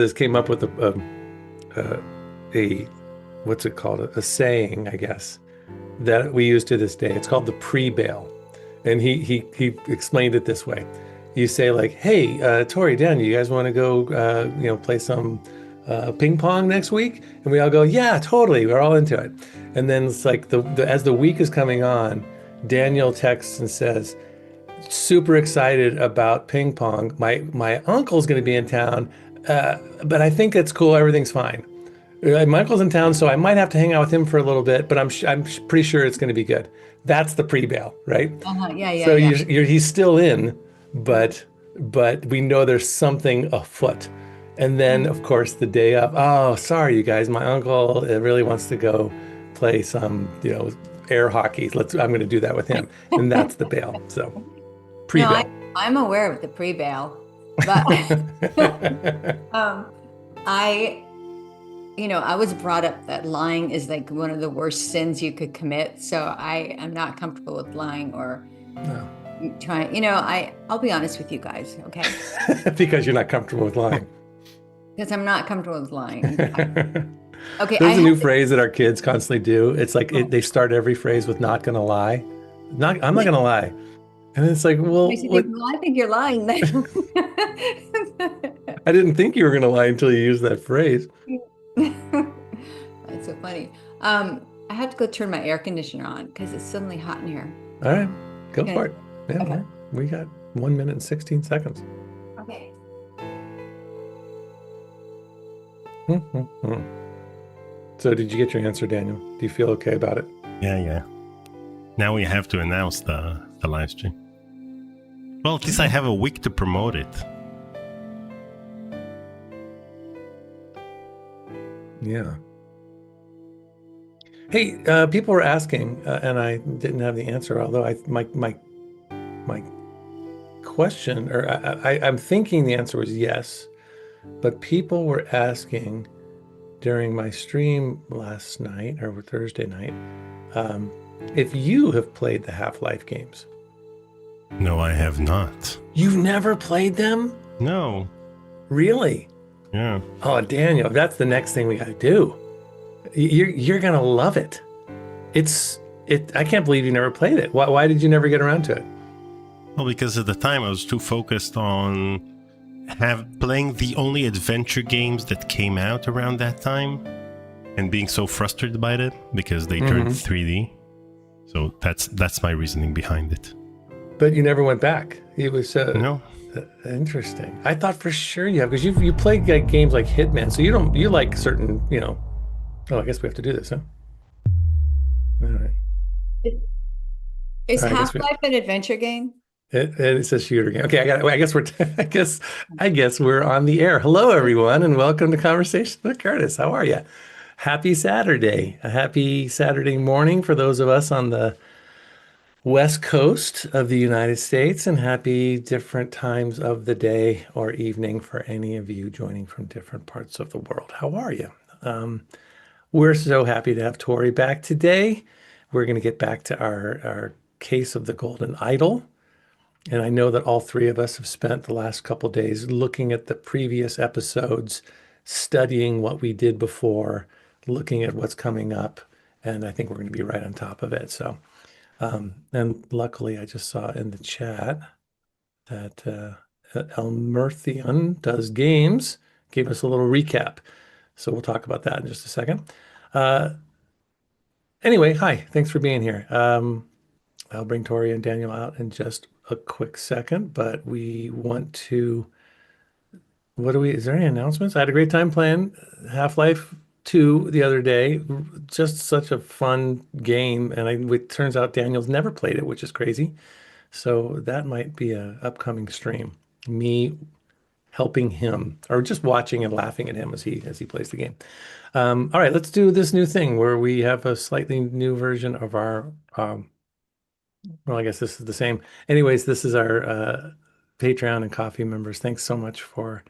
this came up with a what's it called? A saying, I guess, that we use to this day. It's called the pre-bail. And he explained it this way. You say like, "Hey, Tori, Dan, you guys want to go, play some ping pong next week?" And we all go, "Yeah, totally. We're all into it." And then it's like as the week is coming on, Daniel texts and says, "Super excited about ping pong. My uncle's going to be in town, but I think it's cool. Everything's fine. My uncle's in town, so I might have to hang out with him for a little bit, but I'm pretty sure it's going to be good." That's the pre-bail, right? Yeah, yeah, So yeah. he's still in, but we know there's something afoot. And then, Mhm. of course, the day of, "Oh, sorry, you guys, my uncle really wants to go play some, air hockey. I'm going to do that with him." And that's the bail. So No, pre-bail. I'm aware of the pre-bail, but um, I, I was brought up that lying is like one of the worst sins you could commit. So I am not comfortable with lying or No. trying, I'll be honest with you guys, okay? Because you're not comfortable with lying. Because I'm not comfortable with lying. Okay, I There's a have new phrase that our kids constantly do. It's like they start every phrase with "not gonna lie." I'm not gonna lie. And it's like, well, makes you think, what? well, I think you're lying then. I didn't think you were gonna lie until you used that phrase. That's so funny. I have to go turn my air conditioner on because it's suddenly hot in here. All right, go Okay. for it. Yeah, Okay. well, we got 1 minute and 16 seconds. Okay. So, did you get your answer, Daniel? Do you feel okay about it? Yeah, yeah. Now we have to announce the live stream. Well, at least I have a week to promote it. Yeah. Hey, people were asking, and I didn't have the answer. Although my question, or I'm thinking the answer was yes, but people were asking during my stream last night or Thursday night, um, if you have played the Half-Life games. No, I have not. You've never played them? No. Really? Yeah. Oh, Daniel, that's the next thing we got to do. You're gonna love it. I can't believe you never played it. Why did you never get around to it? Well, because at the time I was too focused on playing the only adventure games that came out around that time and being so frustrated by it because they turned 3D. So that's my reasoning behind it. But you never went back. It was No. interesting. I thought for sure you have because you played like games like Hitman, so you like certain. Oh, I guess we have to do this, huh? All right. Is I guess we. Half-Life an adventure game? It's a shooter game. Okay, I guess we're. I guess we're on the air. Hello, everyone, and welcome to Conversation with Curtis. How are you? Happy Saturday. A happy Saturday morning for those of us on the West Coast of the United States, and happy different times of the day or evening for any of you joining from different parts of the world. How are you? We're so happy to have Tori back today. We're going to get back to our case of the Golden Idol. And I know that all three of us have spent the last couple of days looking at the previous episodes, studying what we did before, looking at what's coming up. And I think we're going to be right on top of it. So, and luckily, I just saw in the chat that Elmerthian does games, gave us a little recap. So we'll talk about that in just a second. Uh, anyway, hi, thanks for being here. I'll bring Tori and Daniel out in just a quick second, but we want to, is there any announcements? I had a great time playing Half-Life 2 the other day. Just such a fun game. And it turns out Daniel's never played it, which is crazy. So that might be a upcoming stream. Me helping him or just watching and laughing at him as he plays the game. All right, let's do this new thing where we have a slightly new version of our well, I guess this is the same. Anyways, this is our Patreon and coffee members. Thanks so much for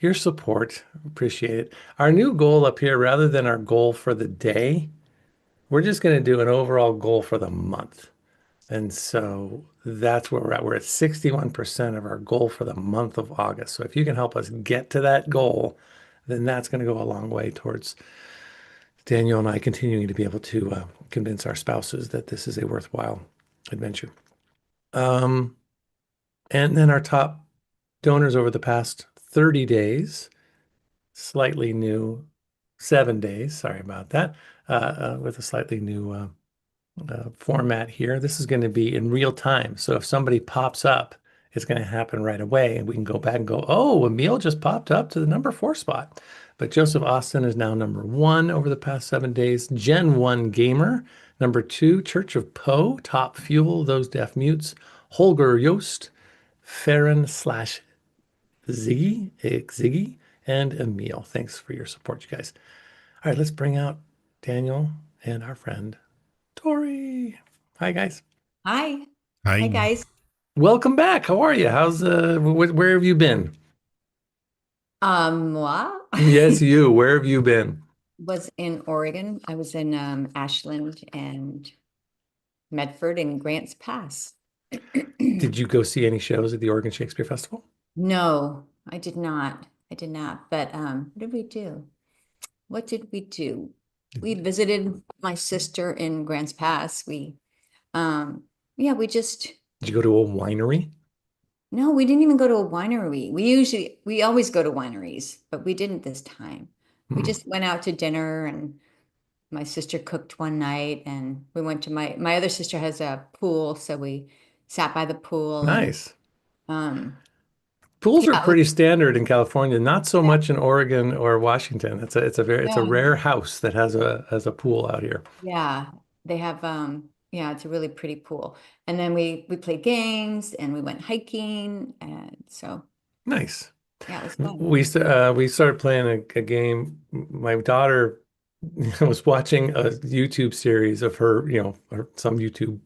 your support. Appreciate it. Our new goal up here, rather than our goal for the day, we're just going to do an overall goal for the month. And so that's where we're at. We're at 61% of our goal for the month of August. So if you can help us get to that goal, then that's going to go a long way towards Daniel and I continuing to be able to convince our spouses that this is a worthwhile adventure. Um, and then our top donors over the past 30 days, slightly new 7 days, sorry about that, with a slightly new format here. This is going to be in real time. So if somebody pops up, it's going to happen right away. And we can go back and go, oh, Emil just popped up to the number 4 spot. But Joseph Austin is now number 1 over the past 7 days. Gen 1 Gamer, number 2, Church of Poe, Top Fuel, Those Deaf Mutes, Holger Yost, Farron slash Ziggy, and Emil. Thanks for your support, you guys. All right, let's bring out Daniel and our friend Tori. Hi, guys. Hi. Hi, I guys. Welcome back. How are you? How's where have you been? Moi Yes, you. Where have you been? was in Oregon. I was in Ashland and Medford and Grants Pass. Did you go see any shows at the Oregon Shakespeare Festival? No, I did not. I did not. But what did we do? What did we do? We visited my sister in Grants Pass. Yeah, we just Did you go to a winery? no, we didn't even go to a winery. We always go to wineries, but we didn't this time. We Hmm. just went out to dinner and my sister cooked one night and we went to my other sister has a pool, so we sat by the pool and Nice. um Pools are yeah, pretty standard in California, not so yeah, much in Oregon or Washington. It's a yeah, rare house that has a pool out here. yeah. They have yeah, it's a really pretty pool. And then we played games and we went hiking and so Nice. yeah, it was fun. We started playing a game. My daughter was watching a YouTube series of her, some YouTube,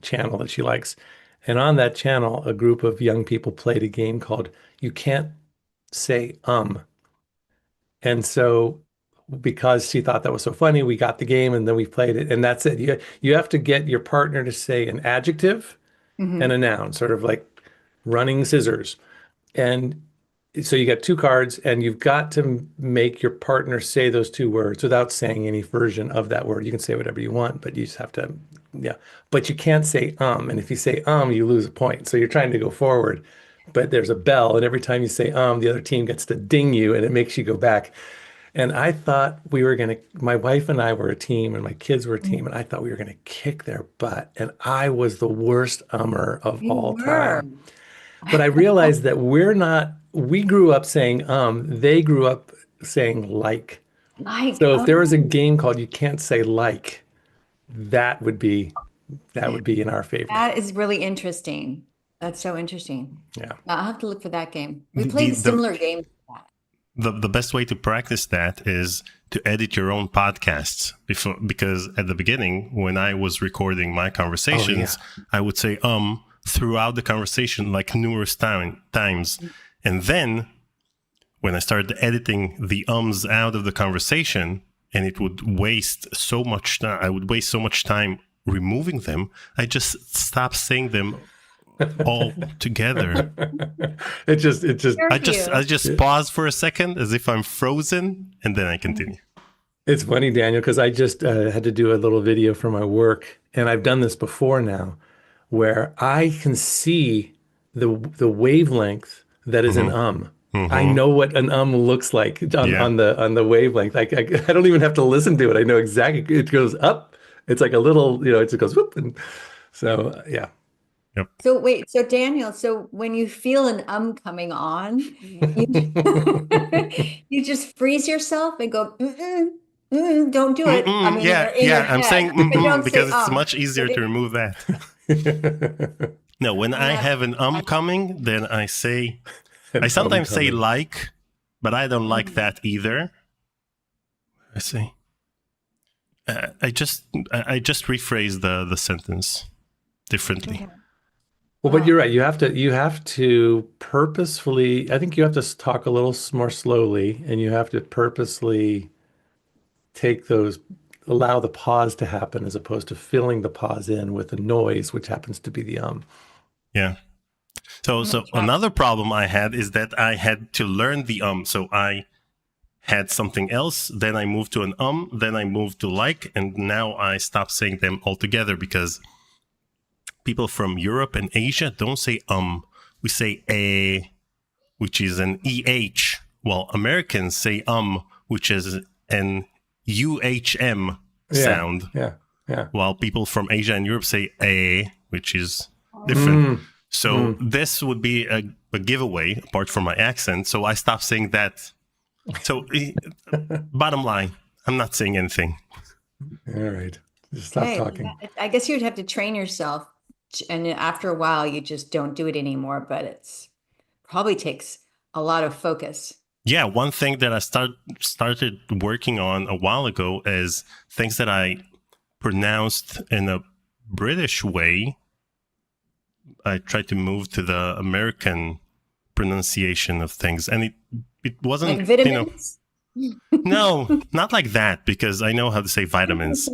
channel that she likes. And on that channel, a group of young people played a game called You Can't Say And so because she thought that was so funny, we got the game and then we played it. And that's it. You have to get your partner to say an adjective and Hmm. a noun, sort of like running scissors. And so you got 2 cards, and you've got to make your partner say those 2 words without saying any version of that word. You can say whatever you want, but you just have to, yeah. But you can't say. And if you say you lose a point. So you're trying to go forward, but there's a bell, and every time you say the other team gets to ding you, and it makes you go back. And I thought my wife and I were a team, and my kids were a team, and I thought we were gonna kick their butt. And I was the worst ummer of You all were. time. But I realized that we grew up saying they grew up saying like. Like, So if oh, there was a game called You Can't Say Like, that would be that would be in our favor. that is really interesting. That's so interesting. Yeah. I'll have to look for that game. We the played similar games to that. the best way to practice that is to edit your own podcasts because at the beginning when I was recording my conversations, I would say throughout the conversation like numerous times, and then when I started editing the ums out of the conversation, and it would waste so much time. I would waste so much time removing them. I just stopped saying them all together. It just I just pause for a second as if I'm frozen, and then I continue. It's funny, Daniel, because I just had to do a little video for my work, and I've done this before now, where I can see the wavelength that is an I know what an looks like on the wavelength. I don't even have to listen to it. I know exactly. It goes up. It's like a little, it just goes whoop, and so yeah. Yep. So wait, so Daniel, so when you feel an coming on, you, you just freeze yourself and go, don't do it. I mean, Yeah, in your I'm head, saying but don't because say it's much easier to remove that. No, when I have an coming, then I say, I sometimes say like, but I don't like that either. I say, I just rephrase the sentence differently. Okay. Well, but you're right. You have to purposefully, I think you have to talk a little more slowly, and you have to purposely allow the pause to happen as opposed to filling the pause in with a noise, which happens to be the Yeah. So another problem I had is that I had to learn the So I had something else, then I moved to an then I moved to like, and now I stopped saying them altogether because people from Europe and Asia don't say we say a, which is an eh, while Americans say which is an uhm sound, Yeah. while people from Asia and Europe say a, which is different. So this would be a giveaway apart from my accent. So I stopped saying that. So bottom line, I'm not saying anything. All right. Just stop talking. I guess you'd have to train yourself, and after a while, you just don't do it anymore. But it's probably takes a lot of focus. Yeah, one thing that I started working on a while ago is things that I pronounced in a British way. I tried to move to the American pronunciation of things, and it wasn't, Like vitamins? No, not like that, because I know how to say vitamins.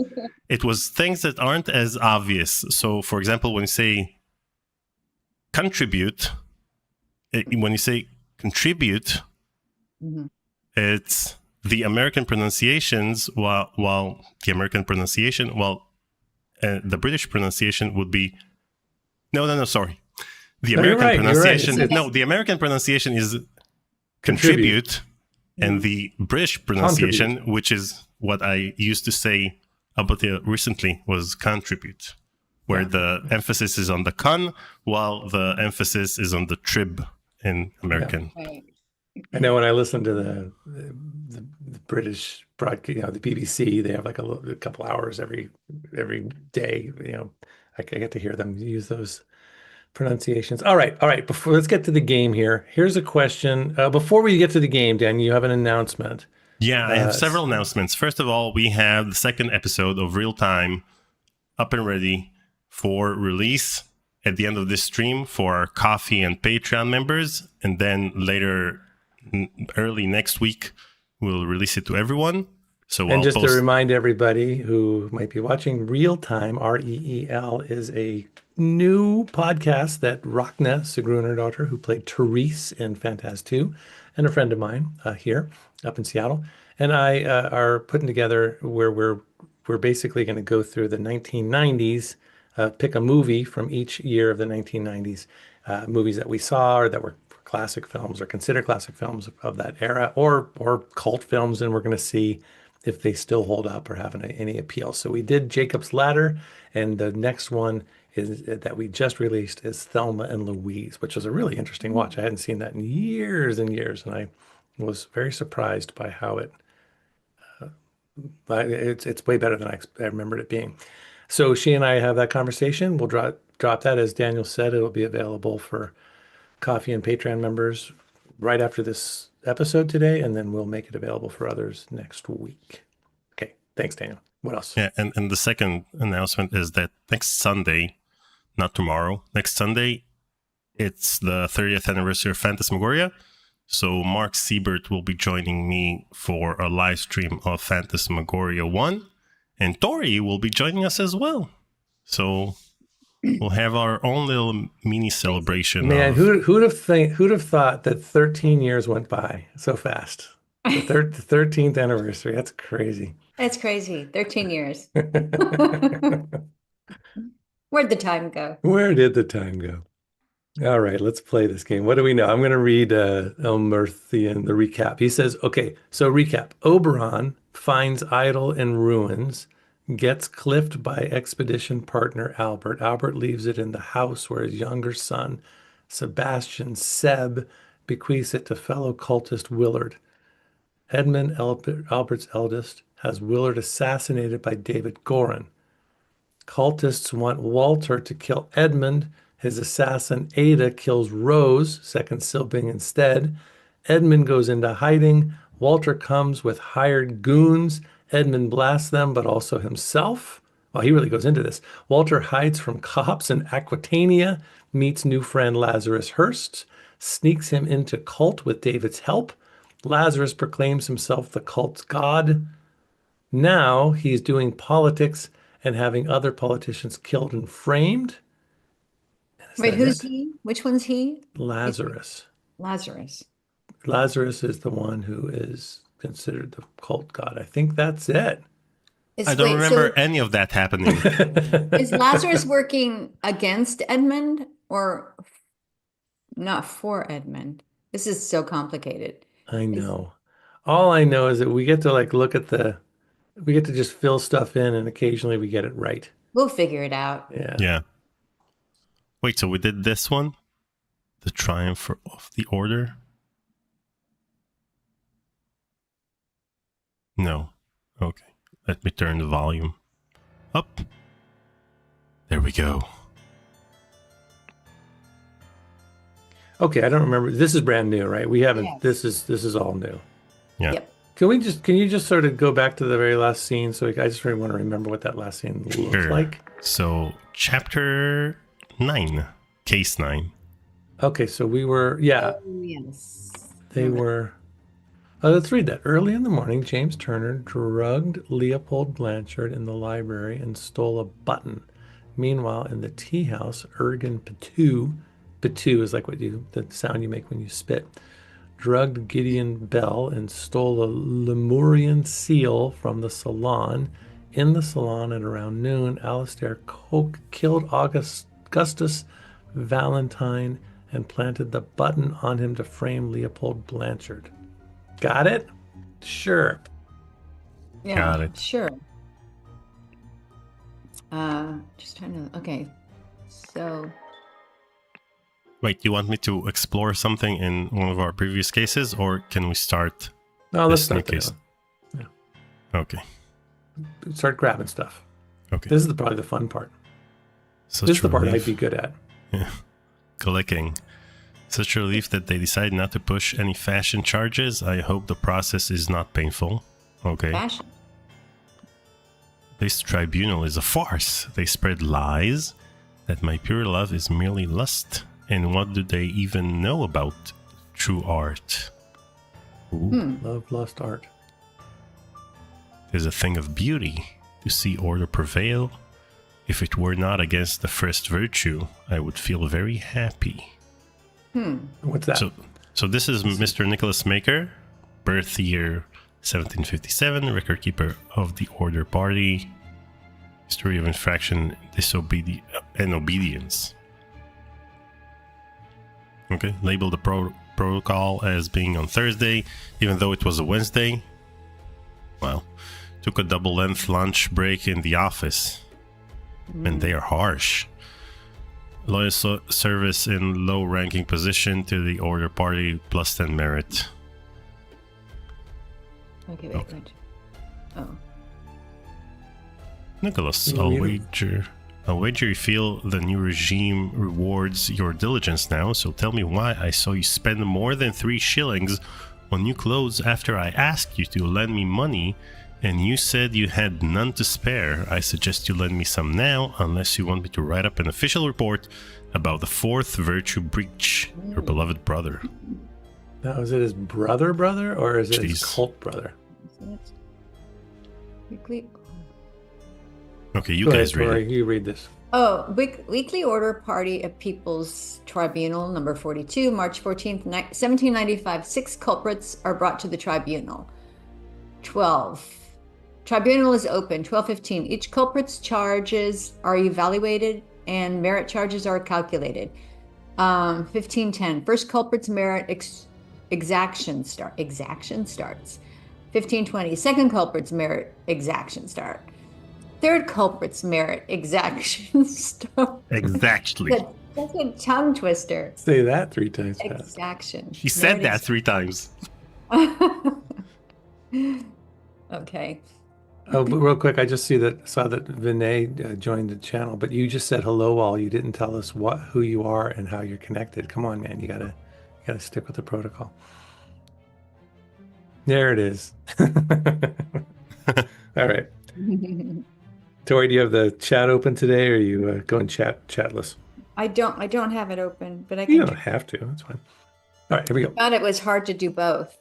It was things that aren't as obvious. So, for example, when you say contribute, when you say contribute, it's the American pronunciations, while the American pronunciation, the British pronunciation would be no, sorry. The American pronunciation, the American pronunciation is contribute, and the British pronunciation, which is what I used to say about it recently, was contribute, where the emphasis is on the con, while the emphasis is on the trib in American. Yeah. Right. I know when I listen to the British broadcast, the BBC, they have like a couple hours every day. I get to hear them use those pronunciations. All right. Let's get to the game here. Here's a question. Before we get to the game, Dan, you have an announcement. Yeah, I have several announcements. First of all, we have the second episode of Real Time up and ready for release at the end of this stream for our Coffee and Patreon members. And then later, early next week, we'll release it to everyone. So and just to remind everybody who might be watching, Real Time, REEL, is a new podcast that Rachna Sigrunardottir, who played Therese in Fantas 2, and a friend of mine here up in Seattle, and I are putting together where we're basically going to go through the 1990s, pick a movie from each year of the 1990s, movies that we saw or that were classic films or considered classic films of that era, or cult films, and we're going to see if they still hold up or have any appeal. So we did Jacob's Ladder, and the next one is that we just released is Thelma and Louise, which was a really interesting watch. I hadn't seen that in years and years, and I was very surprised by how it's way better than I remembered it being. So she and I have that conversation. We'll drop that, as Daniel said. It'll be available for Coffee and Patreon members right after this episode today, and then we'll make it available for others next week. Okay, thanks, Daniel. What else? Yeah, and the second announcement is that next Sunday, not tomorrow, next Sunday, it's the 30th anniversary of Phantasmagoria. So Mark Siebert will be joining me for a live stream of Phantasmagoria 1, and Tori will be joining us as well. So we'll have our own little mini celebration. Man, who'd have thought that 13 years went by so fast? The 13th anniversary. That's crazy. That's crazy. 13 years. Where'd the time go? Where did the time go? All right, let's play this game. What do we know? I'm going to read Elmerthian, the recap. He says, okay, so recap. Oberon finds idol in ruins, gets clipped by expedition partner Albert. Albert leaves it in the house where his younger son, Sebastian Seb, bequeaths it to fellow cultist Willard. Edmund, Albert's eldest, has Willard assassinated by David Gorin. Cultists want Walter to kill Edmund. His assassin Ada kills Rose, second sibling, instead. Edmund goes into hiding. Walter comes with hired goons. Edmund blasts them, but also himself. Well, he really goes into this. Walter hides from cops in Aquitania, meets new friend Lazarus Hearst, sneaks him into cult with David's help. Lazarus proclaims himself the cult's god. Now he's doing politics and having other politicians killed and framed. And Wait, that who's it? he? Which one's he? Lazarus. Lazarus. Lazarus is the one who is considered the cult god. I think that's it. I don't Wait, remember so any of that happening. is Lazarus working against Edmund or not for Edmund? This is so complicated. I Is know. All I know is that we get to like look at we get to just fill stuff in and occasionally we get it right. we'll figure it out. Yeah. Yeah. Wait, so we did this one? The Triumph of the Order? No. Okay. Let me turn the volume up. There we go. Okay, I don't remember. This is brand new, right? We haven't Yes. this is all new. Yeah. Yep. Can you just sort of go back to the very last scene so I just really want to remember what that last scene looked Sure. like? So, chapter 9, case 9. Okay, so we were Oh, yes. they were let's read that. Early in the morning, James Turner drugged Leopold Blanchard in the library and stole a button. Meanwhile, in the tea house, Ergen Petu is like the sound you make when you spit, drugged Gideon Bell and stole a Lemurian seal from the salon. In the salon at around noon, Alistair Coke killed Augustus Valentine and planted the button on him to frame Leopold Blanchard. Got it? Sure. Yeah, Got it. sure. Just trying to, okay. So, Wait, do you want me to explore something in one of our previous cases, or can we start No, let's this new start there. case? Yeah. Okay. Start grabbing stuff. Okay. This is probably the fun part. Such This is the part relief. I'd be good at. Yeah. Clicking. Such relief that they decided not to push any fashion charges. I hope the process is not painful. Okay. fashion. This tribunal is a farce. They spread lies that my pure love is merely lust. And what do they even know about true art? Ooh, Love, lust, art. is a thing of beauty to see order prevail. If it were not against the first virtue, I would feel very happy. What's that? So this is Mr. Nicholas Maker, birth year 1757, record keeper of the Order Party, history of infraction, and obedience. Okay, label the protocol as being on Thursday, even though it was a Wednesday. Well, took a double-length lunch break in the office, and they are harsh. Loyal service in low-ranking position to the Order Party, plus 10 merit. Okay, Okay. wait. Oh. Nicholas, You I'll read wager you feel the new regime rewards your diligence now, so tell me why I saw you spend more than 3 shillings on new clothes after I asked you to lend me money, and you said you had none to spare. I suggest you lend me some now, unless you want me to write up an official report about the 4th virtue breach, your beloved brother. Now, is it his brother, or is it his Jeez. cult brother? So that's weekly. Okay, you Go guys ahead, read Tori, it. you read this. Oh, Weekly Order Party of People's Tribunal, number 42, March 14th, 1795. 6 culprits are brought to the tribunal. 12. Tribunal is open, 12:15. Each culprit's charges are evaluated and merit charges are calculated. 15:10. First culprit's merit exaction starts. 15:20. Second culprit's merit exaction start. Third culprit's merit exaction start. Exactly. That's a tongue twister. Say that 3 times fast. Exaction. She said Merit that 3 times. Okay. Oh, but real quick, I just saw that Vinay joined the channel, but you just said hello all. You didn't tell us who you are and how you're connected. Come on, man, you gotta stick with the protocol. There it is. All right, Tori, do you have the chat open today, or are you going chatless? I don't have it open, but I You can. don't have to. That's fine. All right, here we go. Thought it was hard to do both.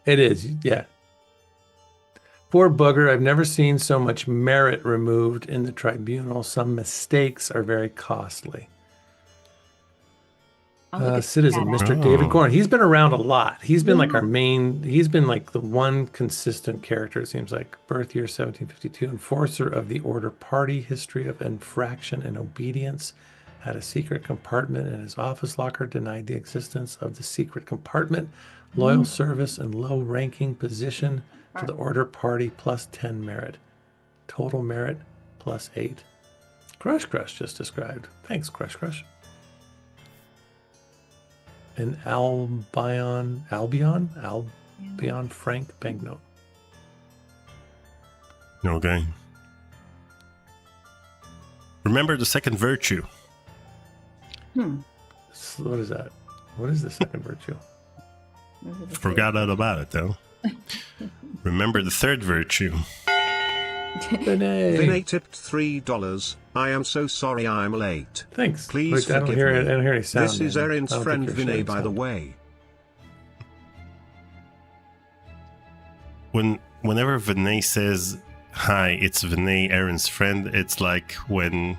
It is, yeah. Poor bugger, I've never seen so much merit removed in the tribunal. Some mistakes are very costly. I'll look at Citizen, that. Mr. Oh. David Gorn. He's been around a lot. He's been like Yeah. our main, he's been like the one consistent character, it seems like. Birth year 1752, enforcer of the order party, history of infraction and obedience. Had a secret compartment in his office locker, denied the existence of the secret compartment. Loyal service and low ranking position to the order party plus 10 merit. Total merit plus 8. Crush just described. Thanks, Crush. An Albion Frank banknote. Okay. Remember the second virtue. What is that? What is the second virtue? Forgot all about it though. Remember the third virtue. Vinay. Vinay tipped $3. I am so sorry I'm late. Thanks. Please Wait, I don't forgive hear me. it. I don't hear any sound. This is man. Erin's I don't friend think you're Vinay, sharing by the sound. way. Whenever Vinay says hi, it's Vinay, Erin's friend. It's like when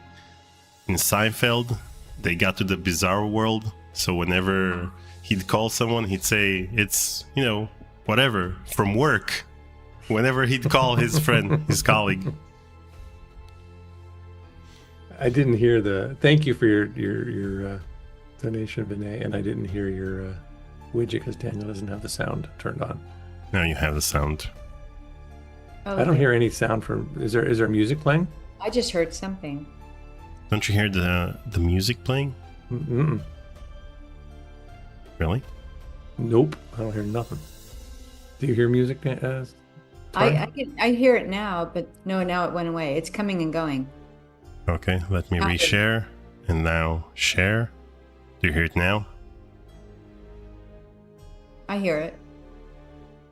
in Seinfeld they got to the bizarre world. So whenever he'd call someone, he'd say it's whatever from work. Whenever he'd call his friend, his colleague. I didn't hear the. Thank you for your donation, Vinay, and I didn't hear your widget because Daniel doesn't have the sound turned on. Now you have the sound. I don't hear any sound from. Is there music playing? I just heard something. Don't you hear the music playing? Mm-mm. Really? Nope, I don't hear nothing. Do you hear music? I hear it now, but no, now it went away. It's coming and going. Okay, let me Okay. reshare and now share. Do you hear it now? I hear it.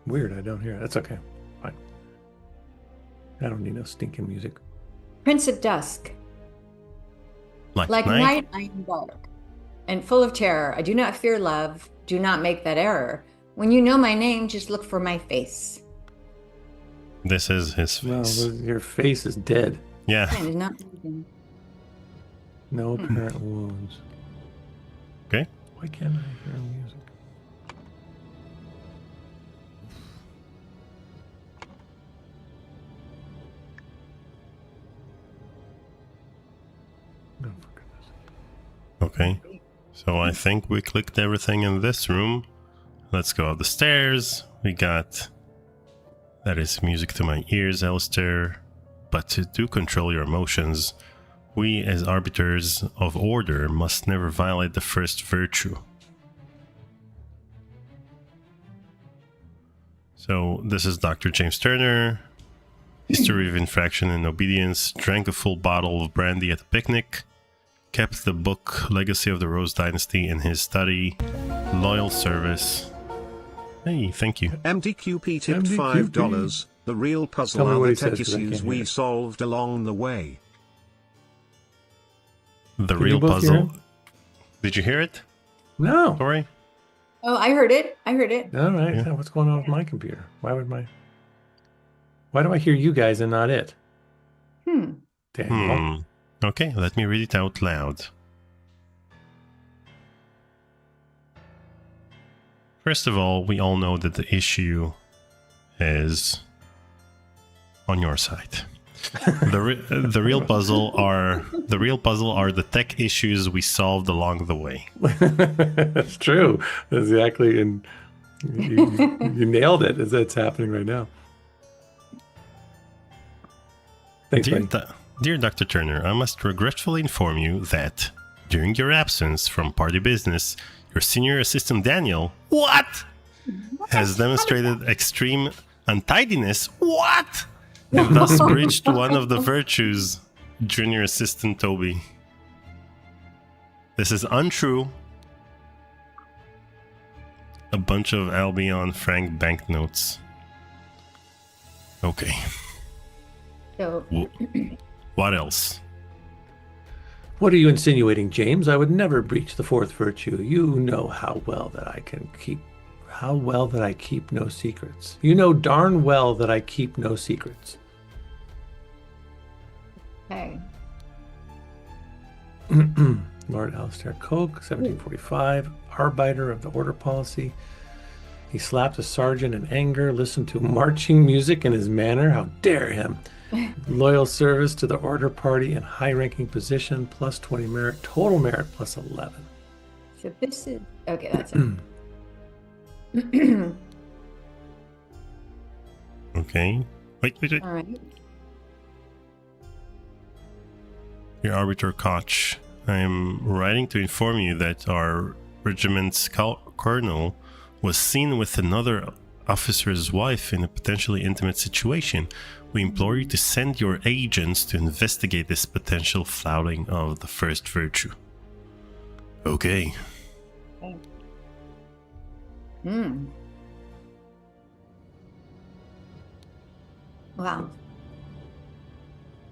Weird, I don't hear it. That's okay. Fine. I don't need no stinking music. Prince of Dusk. Like Like night? night, I am dark, and full of terror. I do not fear love. Do not make that error. When you know my name, just look for my face. This is his No, face. your face is dead. Yeah. Mine is not moving. No apparent wounds. Okay. Why can't I hear music? No, for goodness. Okay. So I think we clicked everything in this room. Let's go up the stairs. We got... That is music to my ears, Alistair. But to control your emotions, we as arbiters of order must never violate the first virtue. So this is Dr. James Turner. History of infraction and obedience. Drank a full bottle of brandy at a picnic. Kept the book Legacy of the Rose Dynasty in his study. Loyal service. Hey, thank you. MDQP tipped MDQP. $5. The real puzzle Tell me are what the he says, tech 'cause I issues can't we hear it. solved along the way. The Can you real both hear puzzle. him? Did you hear it, No. Tori? Oh, I heard it. I heard it. All right. Yeah. So what's going on with my computer? Why do I hear you guys and not it? Daniel. Okay, let me read it out loud. First of all, we all know that the issue is on your side. The real puzzle are the tech issues we solved along the way. That's true. Exactly. And you nailed it as it's happening right now. Thanks, Dear, buddy. Dear Dr. Turner, I must regretfully inform you that during your absence from party business, your senior assistant Daniel, has demonstrated extreme untidiness, and thus breached one of the virtues, junior assistant Toby. This is untrue. A bunch of Albion Frank banknotes. Okay. So What else? What are you insinuating, James? I would never breach the fourth virtue. You know how well that I keep no secrets. You know darn well that I keep no secrets. okay. Lord Alistair Coke, 1745, arbiter of the order policy. He slapped a sergeant in anger, listened to marching music in his manner. How dare him? Loyal service to the order party and high-ranking position, plus 20 merit. Total merit, plus 11. So this is, okay, that's it. Okay. Wait. All right. Your Arbiter Koch, I am writing to inform you that our regiment's colonel was seen with another officer's wife in a potentially intimate situation. We implore you to send your agents to investigate this potential flouting of the first virtue. Okay. Wow.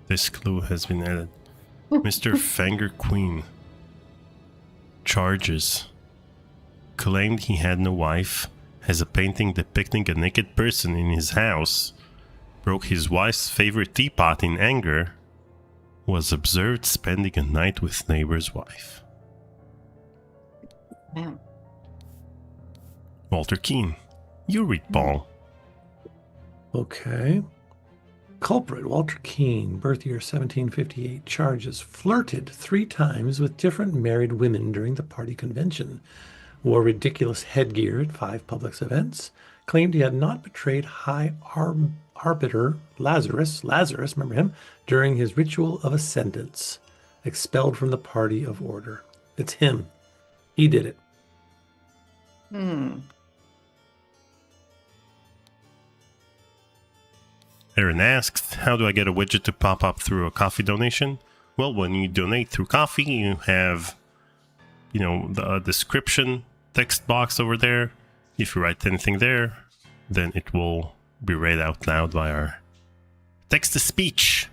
This clue has been added. Mr. Fanger Queen. Charges. Claimed he had no wife, has a painting depicting a naked person in his house, broke his wife's favorite teapot in anger, was observed spending a night with neighbor's wife. Wow. Walter Keane. You read, Paul. Okay. Culprit, Walter Keane, birth year 1758, charges flirted 3 times with different married women during the party convention, wore ridiculous headgear at 5 public events, claimed he had not betrayed High Arbiter Lazarus, remember him, during his ritual of ascendance, expelled from the party of order. It's him. He did it. Aaron asks, how do I get a widget to pop up through a coffee donation? Well, when you donate through coffee, you have, the description text box over there. If you write anything there, then it will be read out loud by our text-to-speech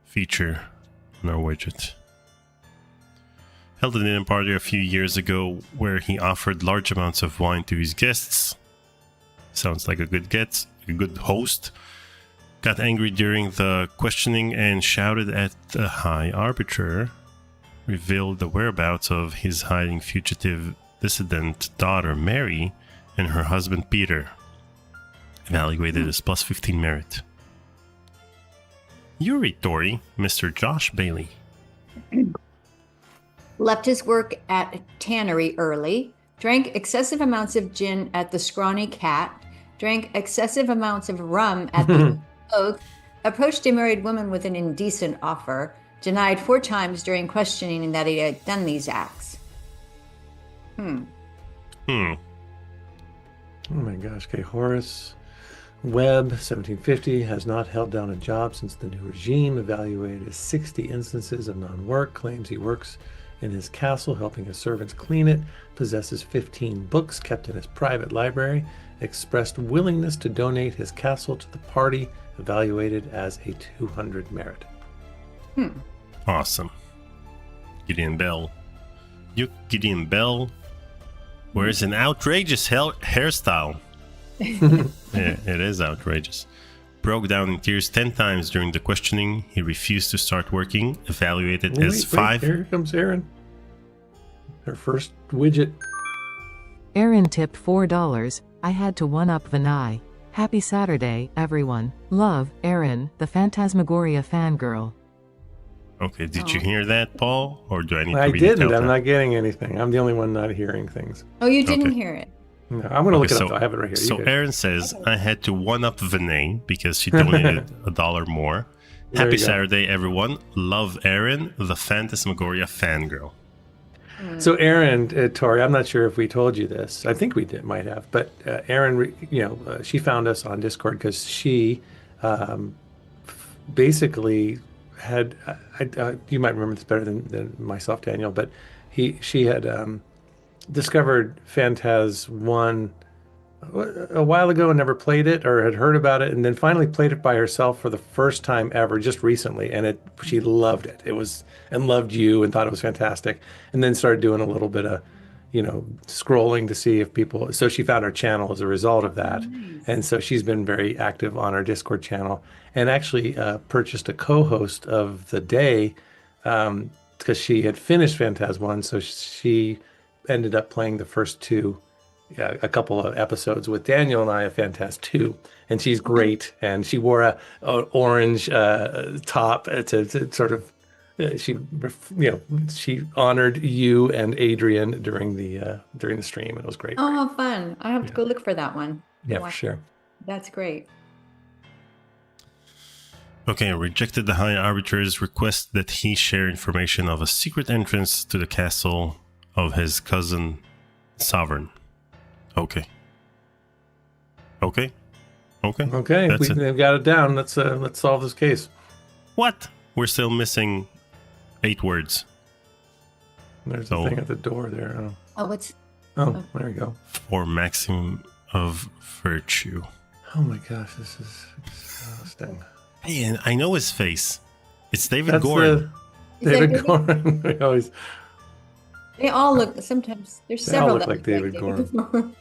feature on our widget. Held a dinner party a few years ago where he offered large amounts of wine to his guests. Sounds like a good host. Got angry during the questioning and shouted at the High Arbiter. Revealed the whereabouts of his hiding fugitive dissident daughter Mary and her husband Peter. Evaluated as plus 15 merit. You read, Tori, Mr. Josh Bailey. Left his work at tannery early. Drank excessive amounts of gin at the Scrawny Cat. Drank excessive amounts of rum at the Oak. Approached a married woman with an indecent offer. Denied 4 times during questioning that he had done these acts. Oh my gosh. Okay, Horace Webb, 1750, has not held down a job since the new regime. Evaluated as 60 instances of non-work. Claims he works in his castle, helping his servants clean it. Possesses 15 books kept in his private library. Expressed willingness to donate his castle to the party. Evaluated as a 200 merit. Awesome. Gideon Bell. Gideon Bell wears an outrageous hairstyle. Yeah, it is outrageous. Broke down in tears 10 times during the questioning. He refused to start working. Evaluated as 5. Here comes Aaron. Her first widget. Aaron tipped $4. I had to one-up Vinay. Happy Saturday, everyone. Love, Aaron, the Phantasmagoria fangirl. Okay, did you hear that, Paul? Or do I need to I read didn't. it out I'm loud? not getting anything. I'm the only one not hearing things. Oh, you didn't Okay. hear it. No, I'm going to look Okay, it up. Though. I have it right here. So You go. Aaron says, I had to one-up Vinay because she donated $1 more. There Happy you go. Saturday, everyone. Love, Aaron, the Phantasmagoria fangirl. So Aaron, Tori, I'm not sure if we told you this. I think we might have. But Aaron, she found us on Discord because she basically had. You might remember this better than myself, Daniel. But she had discovered Phantaz 1 a while ago and never played it or had heard about it, and then finally played it by herself for the first time ever just recently, and she loved it. And loved you and thought it was fantastic, and then started doing a little bit of scrolling to see if people, so she found our channel as a result of that. And so she's been very active on our Discord channel, and actually purchased a co-host of the day because she had finished Phantasm 1, so she ended up playing the first two, a couple of episodes with Daniel and I of Phantasm 2, and she's great. And she wore a orange top to sort of she she honored you and Adrian during the stream. It was great. Oh, fun. I have to go look for that one. Yeah, Wow. for sure. That's great. Okay, rejected the High Arbiter's request that he share information of a secret entrance to the castle of his cousin Sovereign. Okay. Okay. That's it. They've got it down. Let's solve this case. What? We're still missing 8 words. There's a thing at the door there. Oh, what's Oh, there we go. For maximum of virtue. Oh my gosh, this is exhausting. Hey, and I know his face. It's David That's Gordon. Is that David David? Gordon. They all look. Sometimes there's They all several look that like David Gordon.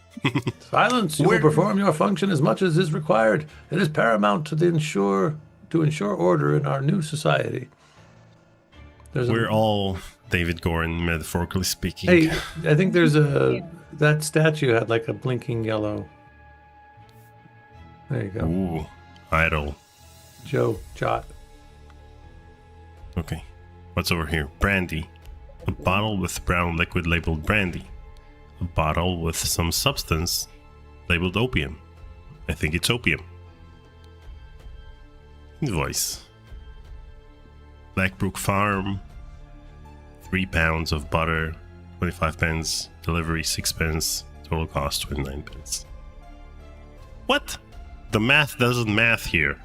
Silence. You will perform your function as much as is required. It is paramount to ensure order in our new society. We're all David Gordon, metaphorically speaking. Hey, I think there's that statue had like a blinking yellow. There you go. Ooh, idol. Joe Jot. Okay. What's over here? Brandy. A bottle with brown liquid labeled brandy. A bottle with some substance labeled opium. I think it's opium. Invoice. Blackbrook Farm. 3 pounds of butter. 25 pence. Delivery 6 pence. Total cost 29 pence. What? The math doesn't math here.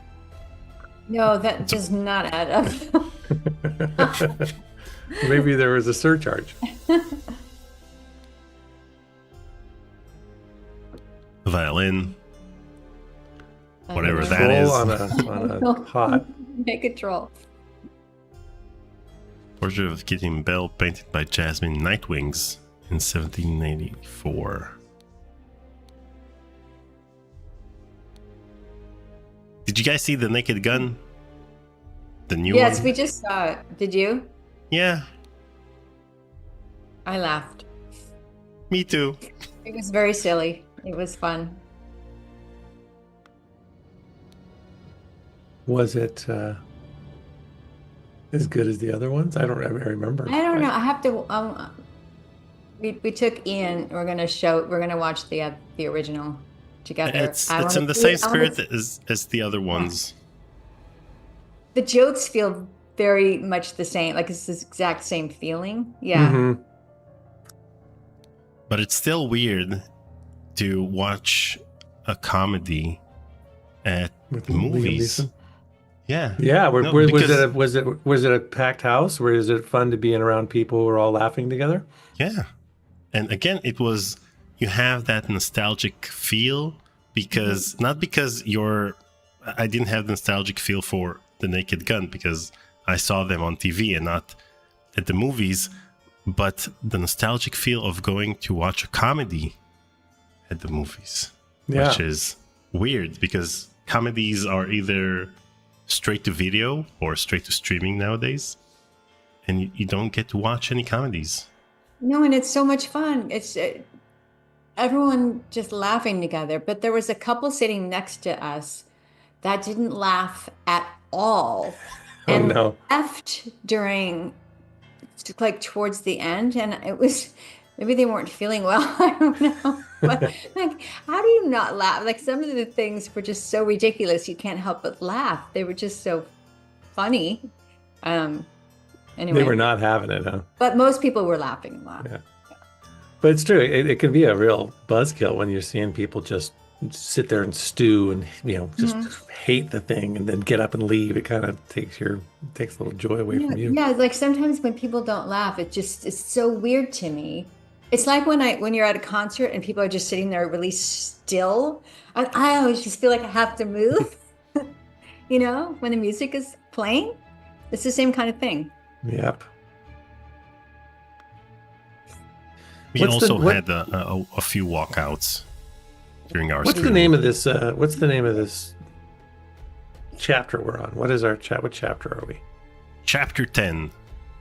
No, that does not add up. Maybe there was a surcharge. Violin. Whatever know. that is. On a pot. Make a troll. Portrait of Kitty Bell painted by Jasmine Nightwings in 1784. Did you guys see The Naked Gun? The new Yes, one? we just saw it. Did you? Yeah, I laughed. me too. It was very silly. It was fun. Was it as good as the other ones? I don't remember. I don't know. I have to. We took Ian. We're gonna watch the original together. It's I in wanna the see- same I wanna spirit as the other ones. The jokes feel very much the same, like it's the exact same feeling. Yeah. Mhm. But it's still weird to watch a comedy at With Liam movies. Neeson? Yeah. Yeah, No, was because- it a packed house? Where is it fun to be in around people who are all laughing together? Yeah. And again, it was, you have that nostalgic feel because, not because I didn't have the nostalgic feel for The Naked Gun because I saw them on TV and not at the movies, but the nostalgic feel of going to watch a comedy at the movies, Yeah. which is weird because comedies are either straight to video or straight to streaming nowadays, and you don't get to watch any comedies. No, and it's so much fun. It's everyone just laughing together. But there was a couple sitting next to us that didn't laugh at all, Oh and no. left during like towards the end, and it was maybe they weren't feeling well. I don't know. But like, how do you not laugh? Like some of the things were just so ridiculous, you can't help but laugh. They were just so funny. Anyway, They were not having it, huh? but most people were laughing a lot. Yeah. But it's true. It can be a real buzzkill when you're seeing people just sit there and stew and just hate the thing and then get up and leave. It kind of takes a little joy away from you. Yeah, like sometimes when people don't laugh, it's so weird to me. It's like when you're at a concert and people are just sitting there really still. I always just feel like I have to move. When the music is playing, it's the same kind of thing. Yep. We also had a few walkouts during our What's stream. the name of this? What's the name of this chapter we're on? What is our chat? What chapter are we? Chapter 10.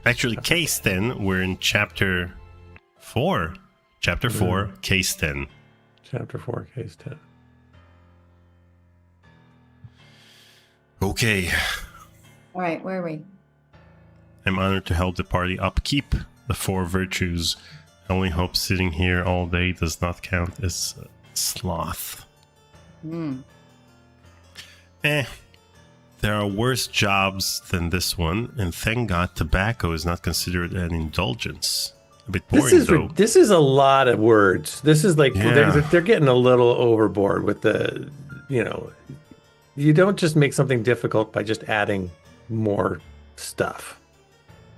Actually, case 10, we're in chapter 4. Chapter 4, case 10. Chapter 4, case 10. Okay. All right, where are we? I'm honored to help the party upkeep the 4 virtues. I only hope sitting here all day does not count as sloth. Hmm. There are worse jobs than this one, and thank God tobacco is not considered an indulgence. A bit boring, though. This is a lot of words. This is like Yeah. they're getting a little overboard with the, you don't just make something difficult by just adding more stuff.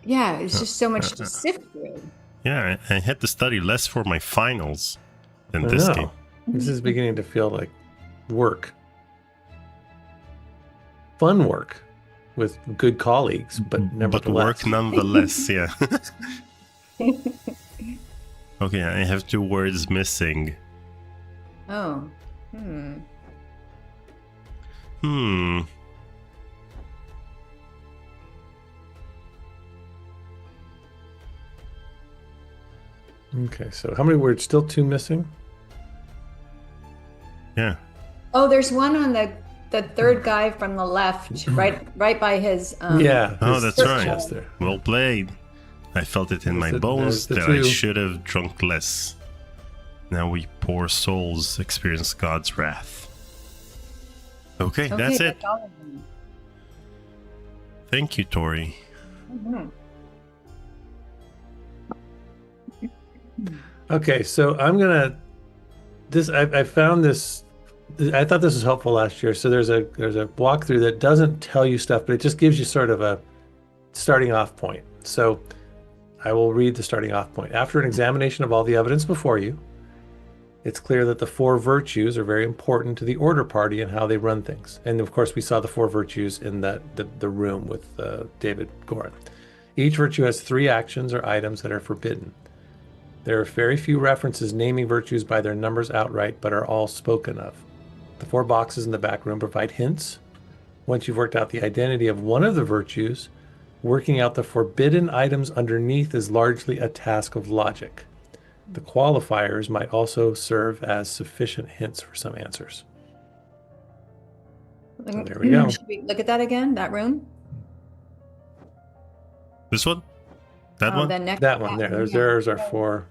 Yeah, it's just so much to sift through. Yeah, I had to study less for my finals than I this know. game. This is beginning to feel like work. Fun work with good colleagues, but But nevertheless. work nonetheless, yeah. Okay, I have 2 words missing. Oh. Okay, so how many words? Still 2 missing? Yeah. Oh, there's one on the third guy from the left, right by his. Yeah. Oh, this that's right. chest there. Well played. I felt it in my bones there's that the I 2. should have drunk less. Now we poor souls experience God's wrath. Okay, that's it. all of them. Thank you, Tori. Mhm. Okay, so I'm gonna. I found this. I thought this was helpful last year. So there's a walkthrough that doesn't tell you stuff, but it just gives you sort of a starting off point. So I will read the starting off point. After an examination of all the evidence before you, it's clear that the 4 virtues are very important to the order party and how they run things. And of course, we saw the 4 virtues in the room with David Gorin. Each virtue has 3 actions or items that are forbidden. There are very few references naming virtues by their numbers outright, but are all spoken of. The 4 boxes in the back room provide hints. Once you've worked out the identity of one of the virtues, working out the forbidden items underneath is largely a task of logic. The qualifiers might also serve as sufficient hints for some answers. So there we go. Should we look at that again? That room? This one? That one? Then next That one there. There's our 4.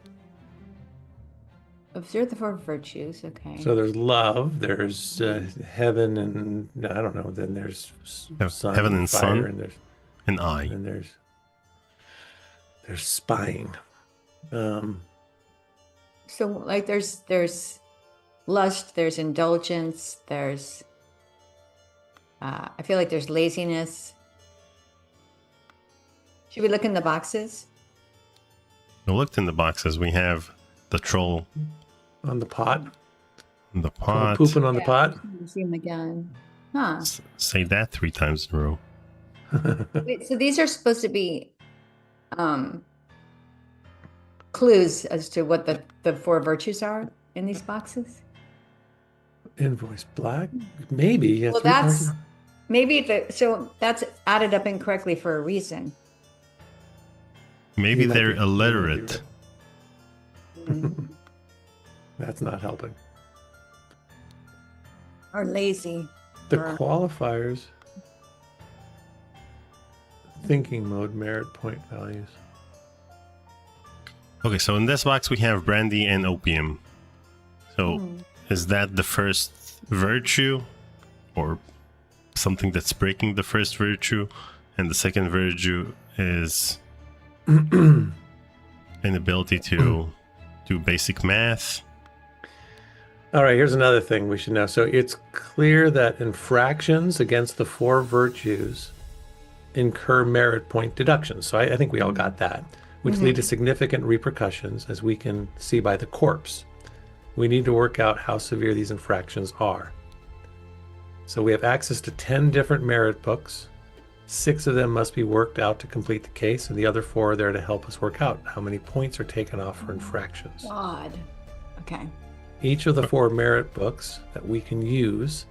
Observe the 4 virtues. Okay. So there's love, there's heaven, and I don't know. Then there's sun, heaven and fire, sun. and there's An eye. and there's spying. So like there's lust, there's indulgence, there's I feel like there's laziness. Should we look in the boxes? We looked in the boxes. We have the troll On the pot, in the pot. pooping on the pot. See them again. Huh. Say that 3 times in a row. Wait, so these are supposed to be clues as to what the 4 virtues are in these boxes? Invoice black, maybe. Yeah, Well, 3 that's times. maybe so that's added up incorrectly for a reason. Maybe He might they're be- illiterate. That's not helping. Or lazy. The Or- qualifiers. Thinking mode, merit point values. Okay, so in this box we have brandy and opium. So is that the first virtue? Or something that's breaking the first virtue? And the second virtue is inability to do basic math. All right, here's another thing we should know. So it's clear that infractions against the 4 virtues incur merit point deductions. So I think we all got that, which lead to significant repercussions, as we can see by the corpse. We need to work out how severe these infractions are. So we have access to 10 different merit books. 6 of them must be worked out to complete the case, and the other 4 are there to help us work out how many points are taken off for infractions. God. Okay. Each of the 4 merit books that we can use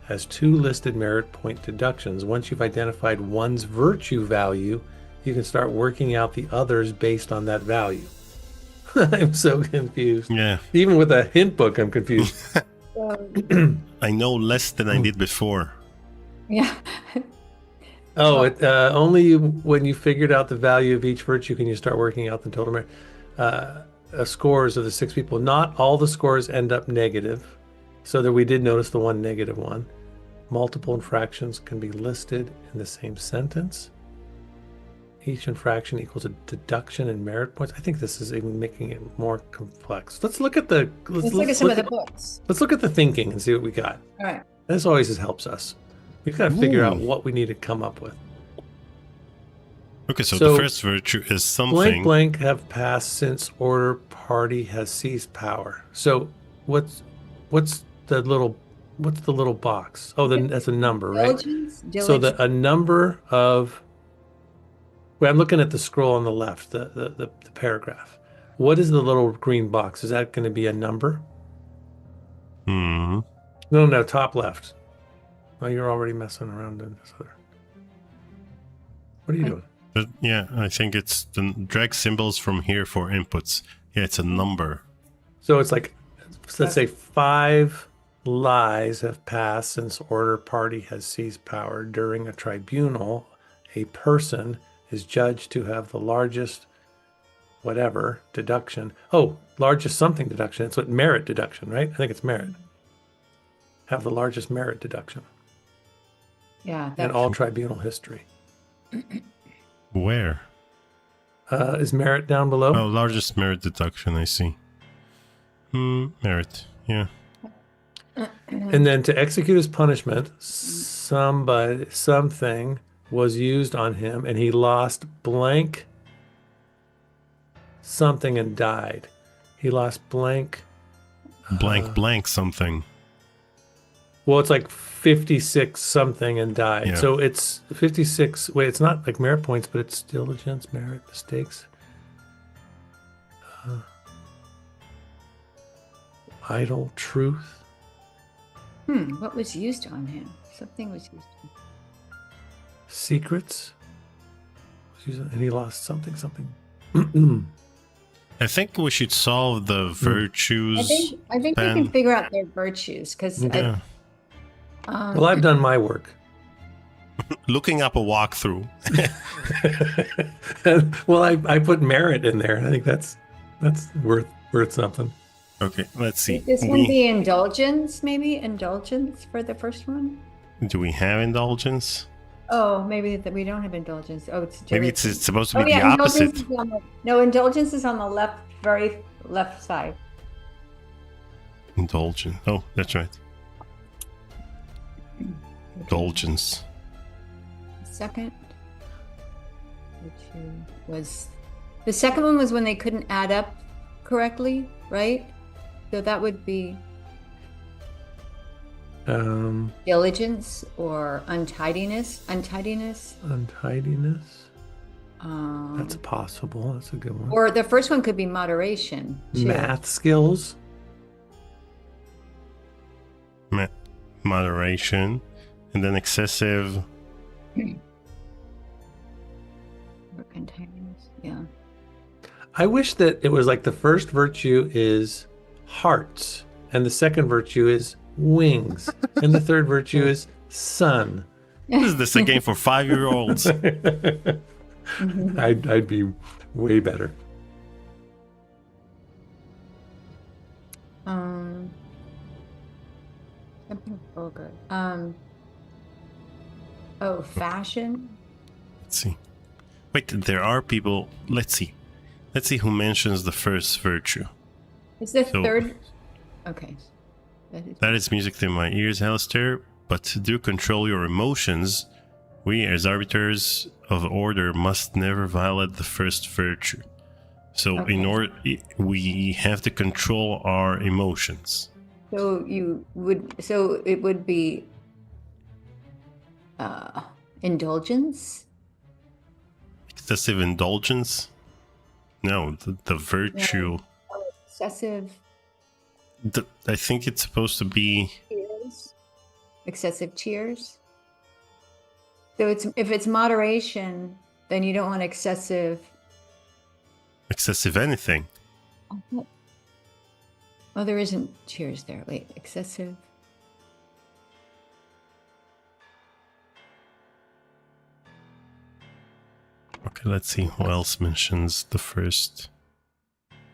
has 2 listed merit point deductions. Once you've identified one's virtue value, you can start working out the others based on that value. I'm so confused. Yeah. Even with a hint book, I'm confused. I know less than I did before. Yeah. Oh, it only when you figured out the value of each virtue can you start working out the total merit. Scores of the 6 people. Not all the scores end up negative, so that we did notice the one negative one. Multiple infractions can be listed in the same sentence. Each infraction equals a deduction in merit points. I think this is even making it more complex. Let's look at the Let's look at some of the books. let's look at the thinking and see what we got. All right. This always helps us. We've got to figure out Ooh. what we need to come up with. Okay, so So, the first virtue is something. Blank blank have passed since order party has seized power. So what's the little box? Oh, then that's a number, right? Diligence. So a number of. Well, I'm looking at the scroll on the left, the paragraph. What is the little green box? Is that going to be a number? Hmm. No, top left. Oh, you're already messing around in this other. What are you doing? Yeah, I think it's the drag symbols from here for inputs. Yeah, it's a number. So it's like, let's say 5 lies have passed since order party has seized power. During a tribunal, a person is judged to have the largest whatever deduction. Oh, largest something deduction. It's what merit deduction, right? I think it's merit. Have the largest merit deduction Yeah. in That, all tribunal history. Where? Is merit down below? Oh, largest merit deduction, I see. Merit, yeah. And then to execute his punishment, something was used on him and he lost blank something and died. He lost blank. Blank something. Well, it's like 56 something and died. Yeah. So it's 56. Wait, it's not like merit points, but it's diligence, merit, mistakes. Idle, truth. What was used on him? Something was used on him. Secrets. And he lost something. I think we should solve the virtues. I think we then. can figure out their virtues because Yeah. Well, I've done my work. Looking up a walkthrough. Well, I put merit in there. I think that's worth something. Okay, let's see. would this one be indulgence? Maybe indulgence for the first one. Do we have indulgence? Oh, maybe that we don't have indulgence. Oh, it's Maybe diligence. it's supposed to Oh be the yeah, opposite. indulgence is on the, no, indulgence is on the left, very left side. Indulgence. Oh, that's right. Indulgence. Second, which was the second one was when they couldn't add up correctly, right? So that would be diligence or untidiness. Untidiness. That's possible. That's a good one. Or the first one could be moderation. Too. Math skills. Moderation. And then excessive. Or untidiness. Yeah. I wish that it was like the first virtue is hearts, and the second virtue is wings, and the third virtue is sun. Is this a game for 5-year-olds? I'd be way better. Something vulgar. Oh, fashion. Let's see. Wait, there are people. Let's see. Let's see who mentions the first virtue. Is the So- third? Okay. That is music to my ears, Alistair. But to do control your emotions, we as arbiters of order must never violate the first virtue. So in order, we have to control our emotions. So you would. So it would be indulgence. Excessive indulgence? No, the virtue. Excessive I think it's supposed to be. tears. Excessive tears. So it's if it's moderation, then you don't want excessive. Excessive anything. Oh, there isn't cheers there. Wait, excessive. Okay, let's see who else mentions the first.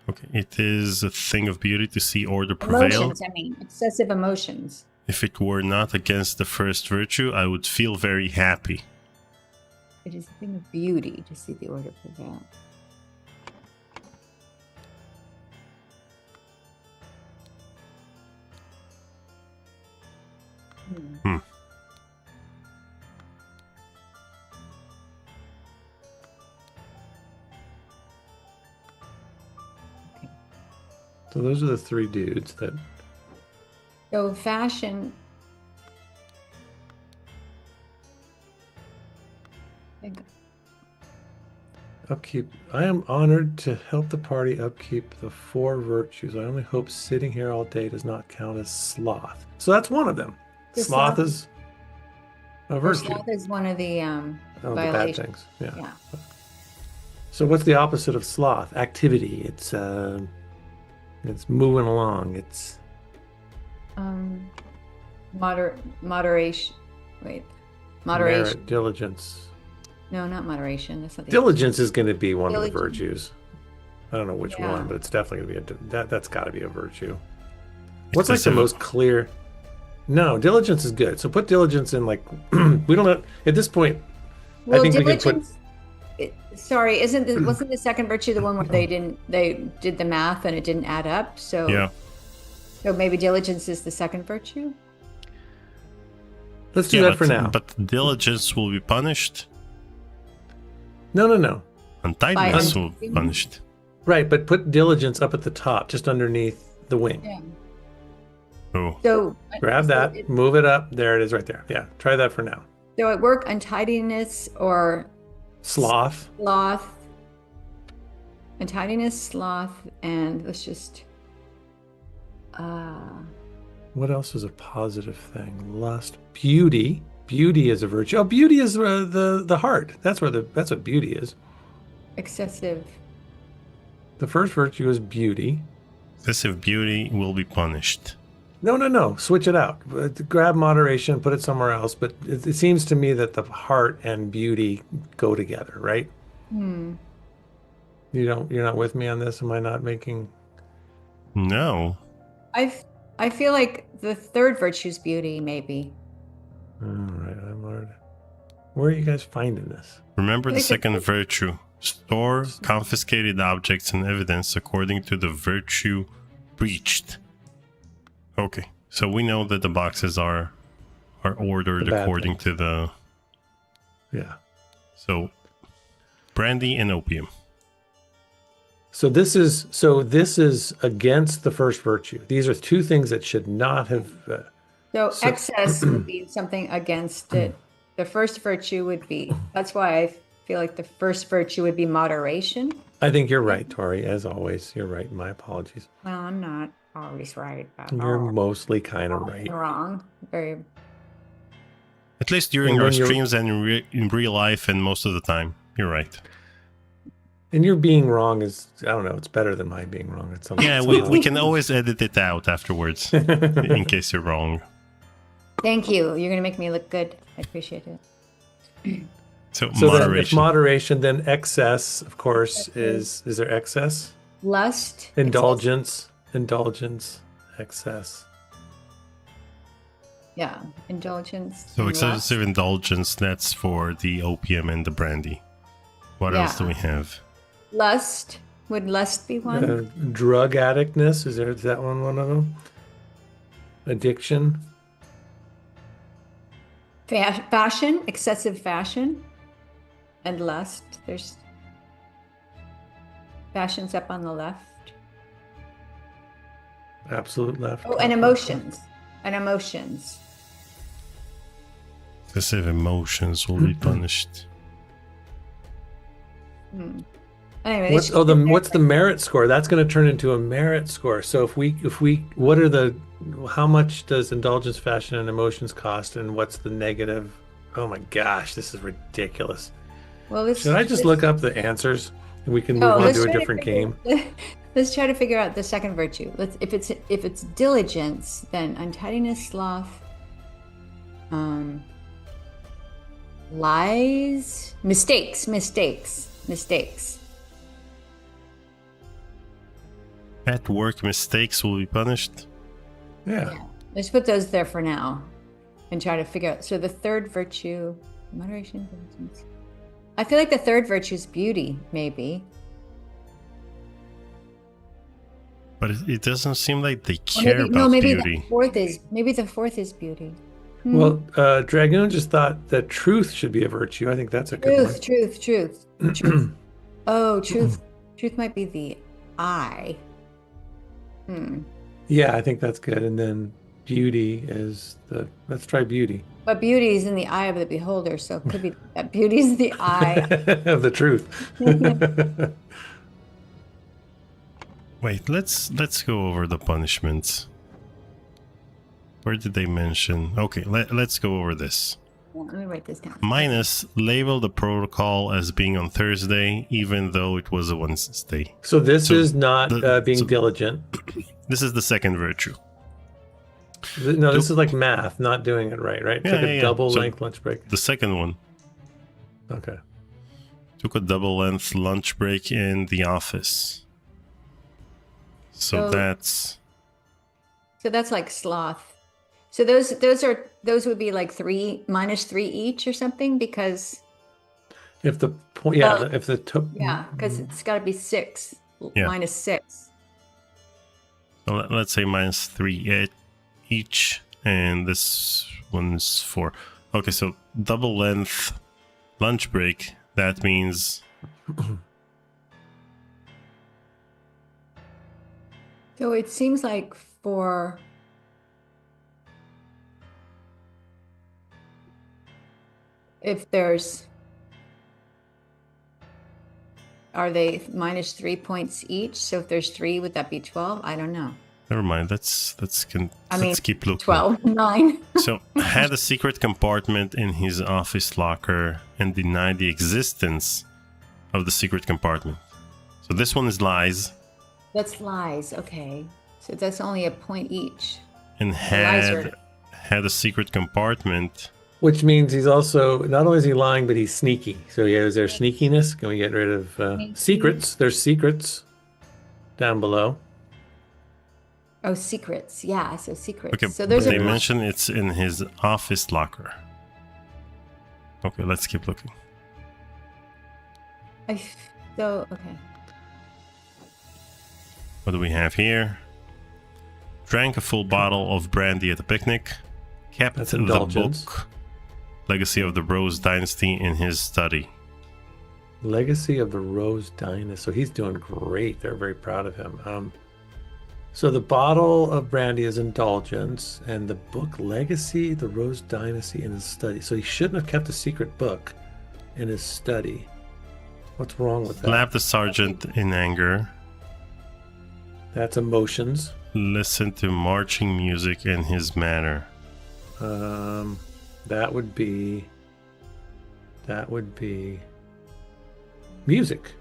Okay, it is a thing of beauty to see order prevail. Emotions, I mean, excessive emotions. If it were not against the first virtue, I would feel very happy. It is a thing of beauty to see the order prevail. Hmm. So those are the three dudes that. So fashion. Upkeep. I am honored to help the party upkeep the 4 virtues. I only hope sitting here all day does not count as sloth. So that's one of them. The Sloth sloth- is a virtue. Sloth is one of the Oh, the bad violations. things. Yeah. Yeah. So what's the opposite of sloth? Activity. It's moving along. It's Moderation. Wait. Moderation. merit, diligence. No, not moderation. That's not the Diligence is going to be one of the Diligence. virtues. I don't know which Yeah. one, but it's definitely going to be that's got to be a virtue. What's like the Excessive- most clear? No, diligence is good. So put diligence in like we don't have, at this point. Well, I think we can put diligence. Sorry, wasn't the second virtue the one where they did the math and it didn't add up? So Yeah. So maybe diligence is the second virtue. let's do Yeah, that for now. But diligence will be punished, No. and tidiness By- will be punished. Right, but put diligence up at the top, just underneath the wing. Yeah. Oh, So Grab so that, it- move it up. There it is, right there. Yeah, try that for now. So at work, untidiness or Sloth. sloth. Untidiness, sloth, and let's just. What else is a positive thing? Lust, beauty. Beauty is a virtue. Oh, beauty is the heart. That's what beauty is. Excessive. The first virtue is beauty. excessive beauty will be punished. No. Switch it out. Grab moderation, put it somewhere else. But it seems to me that the heart and beauty go together, right? You're not with me on this? Am I not making? No. I feel like the third virtue's beauty, maybe. All right, I'm already. Where are you guys finding this? Remember the Like a- second virtue. Store confiscated objects and evidence according to the virtue breached. Okay, so we know that the boxes are ordered The bad according things. to the. Yeah. So, brandy and opium. So this is against the first virtue. These are two things that should not have. So So- excess would be something against it. The first virtue would be. That's why I feel like the first virtue would be moderation. I think you're right, Tori. As always, you're right. My apologies. Well, I'm not always right. But You're mostly kind of right. wrong. Very. At least during And our when you're- streams and in real life, and most of the time, you're right. And your being wrong is, I don't know, it's better than my being wrong. It's something. Yeah, we can always edit it out afterwards in case you're wrong. Thank you. You're gonna make me look good. I appreciate it. So, So then if moderation. moderation, then excess, of course, is there excess? Lust. Indulgence, excess. Yeah, indulgence. So and excessive lust. indulgence, that's for the opium and the brandy. What else do Yeah. we have? Lust. Would lust be one? Drug addictness, is that one of them? Addiction. Fashion, excessive fashion, and lust. There's fashion's up on the left. Absolute left. Oh, and emotions. And emotions. Excessive emotions will be punished. Anyway, What's the merit score? That's going to turn into a merit score. So if we what are the how much does indulgence, fashion, and emotions cost, and what's the negative? Oh my gosh, this is ridiculous. Well, let's. Should I just look up the answers and we can move Oh, on let's to a try to different figure- game? Let's try to figure out the second virtue. If it's diligence, then untidiness, sloth, lies, mistakes. At work, mistakes will be punished. Yeah. Let's put those there for now, and try to figure out. So the third virtue, moderation, diligence. I feel like the third virtue is beauty, maybe. But it doesn't seem like they Or care about maybe beauty. the fourth is beauty. Well, Dragoon just thought that truth should be a virtue. I think that's a good one. Truth. Oh, truth might be the eye. Yeah, I think that's good. And then beauty is let's try beauty But beauty is in the eye of the beholder, so it could be that beauty is the eye. of the truth. Wait, let's go over the punishments. Where did they mention? Okay, let's go over this. Let me write this down. Minus, label the protocol as being on Thursday, even though it was a Wednesday. So this So is not being so- diligent. This is the second virtue. No, this is like math, not doing it right? It's like a double So length lunch break. The second one. Okay. Took a double length lunch break in the office. So that's So that's like sloth. So those would be like minus 3 each or something, because If the point, because it's got to be 6 Yeah. minus 6. so let's say minus 3 each, and this one's 4. Okay, so double length lunch break. That means So it seems like for if there's, are they minus 3 points each? So if there's 3, would that be 12? I don't know. never mind. Let's keep looking. 12, 9. So had a secret compartment in his office locker and denied the existence of the secret compartment. So this one is lies. That's lies. Okay. So that's only a point each. And Lies had a secret compartment. which means he's also not only is he lying, but he's sneaky. So is there sneakiness? Can we get rid of secrets? There's secrets down below. Oh, secrets. Yeah. So secrets. Okay, So there's they a mention it's in his office locker. Okay, let's keep looking. okay. What do we have here? Drank a full bottle of brandy at a picnic. Kept That's the indulgence. book Legacy of the Rose Dynasty in his study. Legacy of the Rose Dynasty. So he's doing great. They're very proud of him. So the bottle of brandy is indulgence, and the book Legacy, the Rose Dynasty in his study. So he shouldn't have kept a secret book in his study. What's wrong with that? Slapped the sergeant in anger. That's emotions. Listened to marching music in his manner. That would be music.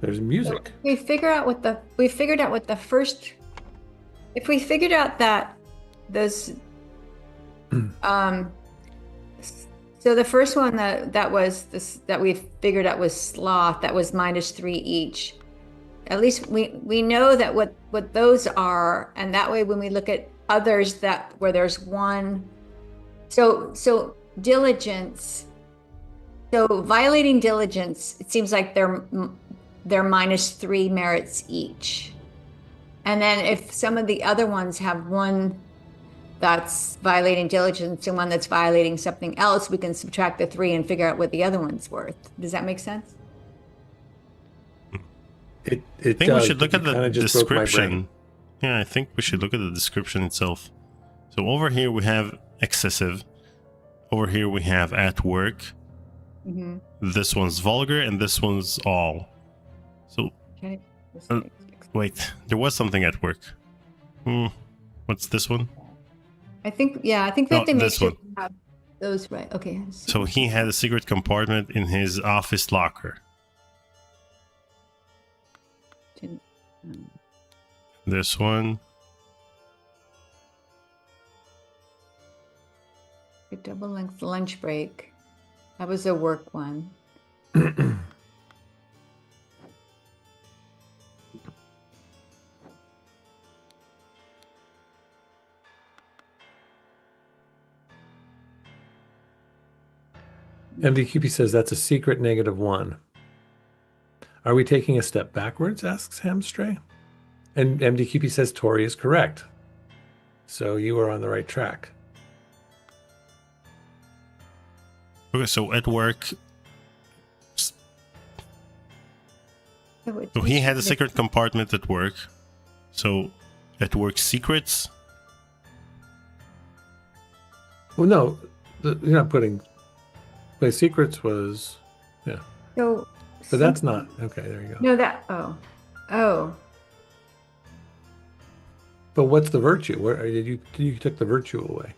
There's music. We figured out what the first, if we figured out that those, so the first one that we figured out was sloth. That was minus 3 each. At least we know that what those are, and that way when we look at others where there's one, so diligence, so violating diligence, it seems like they're minus 3 merits each. And then if some of the other ones have one that's violating diligence and one that's violating something else, we can subtract the 3 and figure out what the other one's worth. Does that make sense? I I think we should look at the description. Yeah, I think we should look at the description itself. So over here we have excessive. Over here we have at work. Mm-hmm. This one's vulgar and this one's all. So Okay. wait, there was something at work. What's this one? I think we No, have to make this sure one. we have Those right. Okay. So he had a secret compartment in his office locker. This one. A double length lunch break. That was a work one. MDQP says that's a secret -1. Are we taking a step backwards? Asks Hamstray. And MDQP says Tori is correct. So you are on the right track. Okay, so at work, so he had a secret compartment at work. So at work secrets. Well, no, you're not putting. Wait, secrets was, yeah. So, But that's not okay. There you go. No, that. Oh. But what's the virtue? Where did you took the virtue away?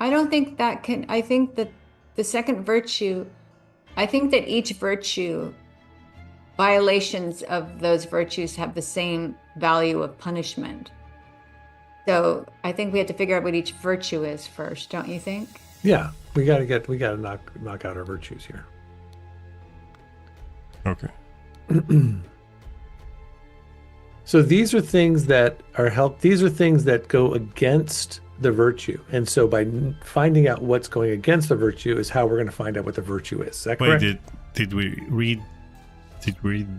I don't think that can. I think that the second virtue. I think that each virtue, violations of those virtues have the same value of punishment. So I think we have to figure out what each virtue is first, don't you think? Yeah, we gotta knock out our virtues here. Okay. So these are things that these are things that go against the virtue. And so by finding out what's going against the virtue is how we're going to find out what the virtue is. Is that correct? Wait, did we read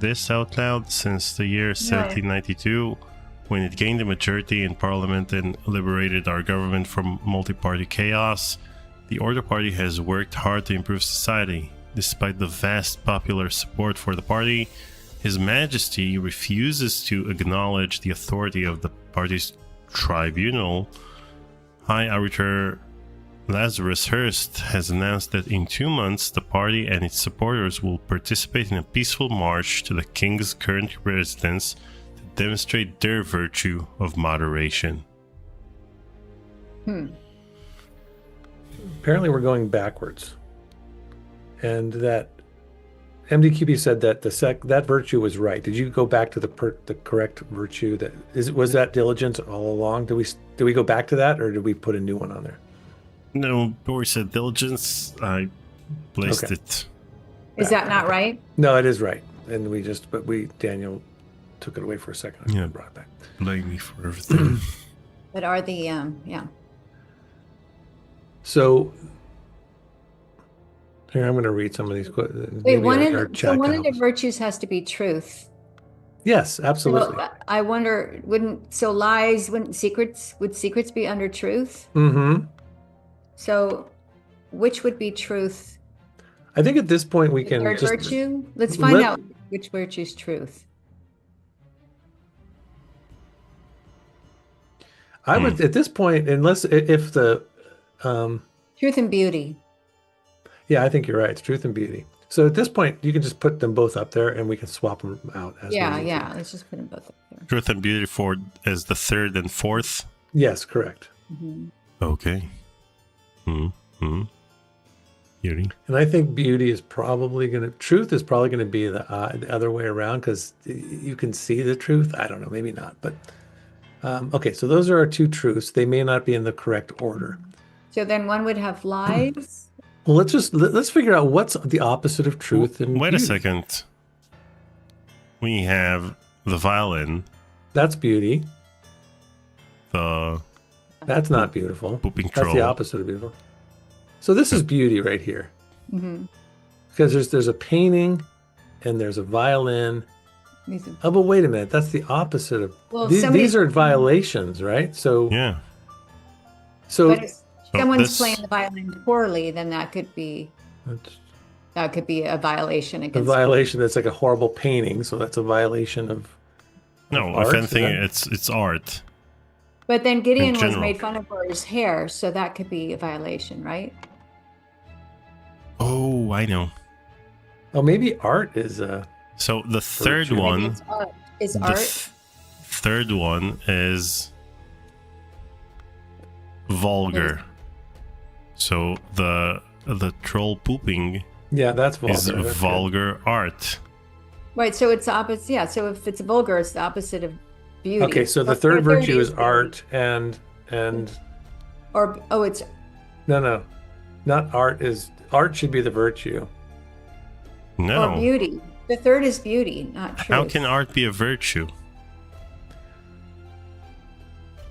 this out loud? Since the year 1792, when it gained a majority in parliament and liberated our government from multi-party chaos, the Order Party has worked hard to improve society. Despite the vast popular support for the party, His Majesty refuses to acknowledge the authority of the party's tribunal. High Arbiter Lazarus Hearst has announced that in 2 months the party and its supporters will participate in a peaceful march to the King's current residence to demonstrate their virtue of moderation. Apparently we're going backwards. And that MDQB said that that virtue was right. Did you go back to the correct virtue? Was that diligence all along? Did we go back to that, or did we put a new one on there? No, Tori said diligence. I placed it. Is that not right? No, it is right. And Daniel took it away for a second. Yeah. Brought it back. Blame me for everything. But are the So here, I'm going to read some of these quotes. Wait, one of the virtues has to be truth. Yes, absolutely. So I wonder, would secrets be under truth? Mm-hmm. So which would be truth? I think at this point we The can third just virtue? Let's find out which virtue is truth. I would at this point, unless if the Truth and beauty. yeah, I think you're right. It's truth and beauty. So at this point, you can just put them both up there, and we can swap them out. As we need to. Yeah. Let's just put them both up there. Truth and beauty as the third and fourth. Yes, correct. Mm-hmm. Okay. Beauty. And I think beauty is probably truth is probably going to be the other way around, because you can see the truth. I don't know, maybe not, but okay. So those are our two truths. They may not be in the correct order. So then one would have lies. Well, let's figure out what's the opposite of truth. And Wait beauty. a second. We have the violin. That's beauty. The That's not beautiful. pooping That's troll. the opposite of beautiful. So this is beauty right here, because there's a painting, and there's a violin. Oh, but wait a minute. That's the opposite of. Well, these are violations, right? So Yeah. So But if someone's this- playing the violin poorly, then that could be a violation a against. violation that's like a horrible painting. So that's a violation of. No, art, if is anything, that- it's art. But then Gideon was general. made fun of for his hair, so that could be a violation, right? Oh, I know. Oh, maybe art is So the third Virtue. one, Maybe it's art. Is the art? third one is vulgar. So the troll pooping Yeah, that's vulgar. is That's good. vulgar art. Right, so it's the opposite. Yeah, so if it's vulgar, it's the opposite of beauty. Okay, so the Or third virtue is beauty. art and Or it's no, not art is art should be the virtue. No. or beauty. The third is beauty, not truth. How can art be a virtue?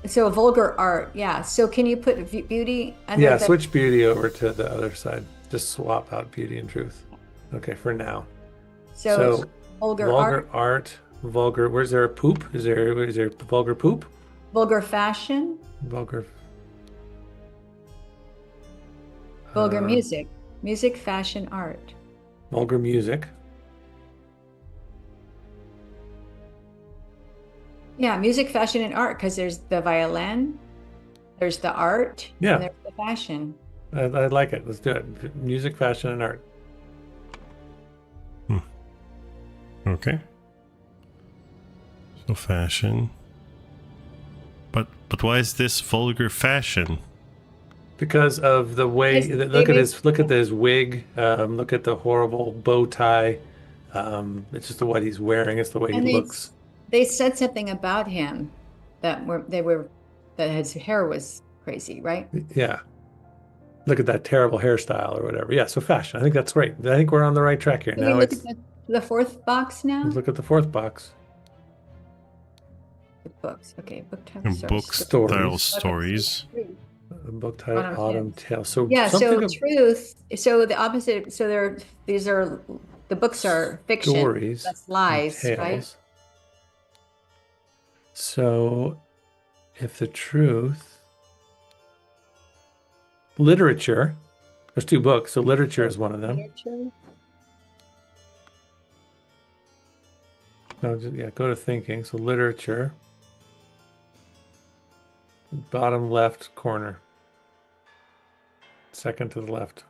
So vulgar art, yeah. So can you put beauty? under Yeah, the- switch beauty over to the other side. Just swap out beauty and truth. Okay, for now. So vulgar art, vulgar. Where's there a poop? Is there vulgar poop? vulgar fashion, Vulgar. vulgar Uh, music, fashion, art. Vulgar music. Yeah, music, fashion, and art, because there's the violin, there's the art, Yeah. and there's the fashion. I like it. Let's do it. Music, fashion, and art. Okay. So fashion. But why is this vulgar fashion? Because of the way. Because Look at his wig. Look at the horrible bow tie. It's just what he's wearing. It's the way And he looks. They said something about him that his hair was crazy, right? Yeah. Look at that terrible hairstyle or whatever. Yeah. So fashion. I think that's great. I think we're on the right track here. Can we Now look it's at the fourth box now? let's look at the fourth box. Books. Okay, book title. And sorry, books Stories. tell stories. A book titled Autumn Autumn Tale. So Yeah, so something of truth. So the opposite. So these are the books are fiction. stories. That's and lies, tales. right? So if the truth, literature, there's two books. So literature is one of them. Literature. No, just, yeah, go to thinking. So literature, bottom left corner, second to the left.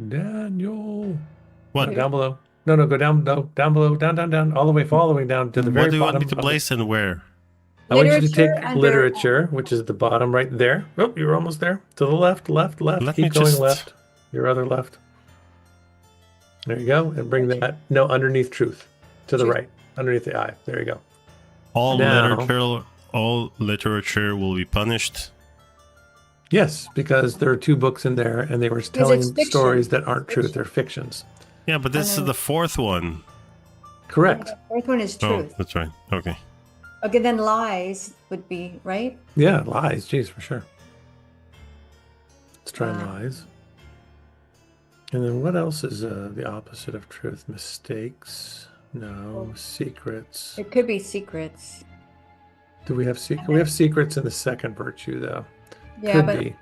Daniel. What? No, down below. No, go down. No, down below. Down. All the way, following down to the very What do you want bottom. me to of the- place and where? I want you to Literature take under- literature, which is at the bottom right there. Oh, you're almost there. To the left. Let me Keep going just- left. Your other left. There you go. And bring that. No, underneath truth. To the Truth. right. Underneath the eye. There you go. All Now- literature will be punished. Yes, because there are two books in there and they were telling fiction. stories that aren't It's truth. fiction. They're fictions. Yeah, but this is the fourth one. Correct. The fourth one is Oh, truth. that's right. Okay. Okay, then lies would be right. Yeah, lies. Geez, for sure. Let's try Wow. lies. And then what else is the opposite of truth? Mistakes? No. Secrets. It could be secrets. Do we have secrets? We have secrets in the second virtue, though. Yeah, Could but be.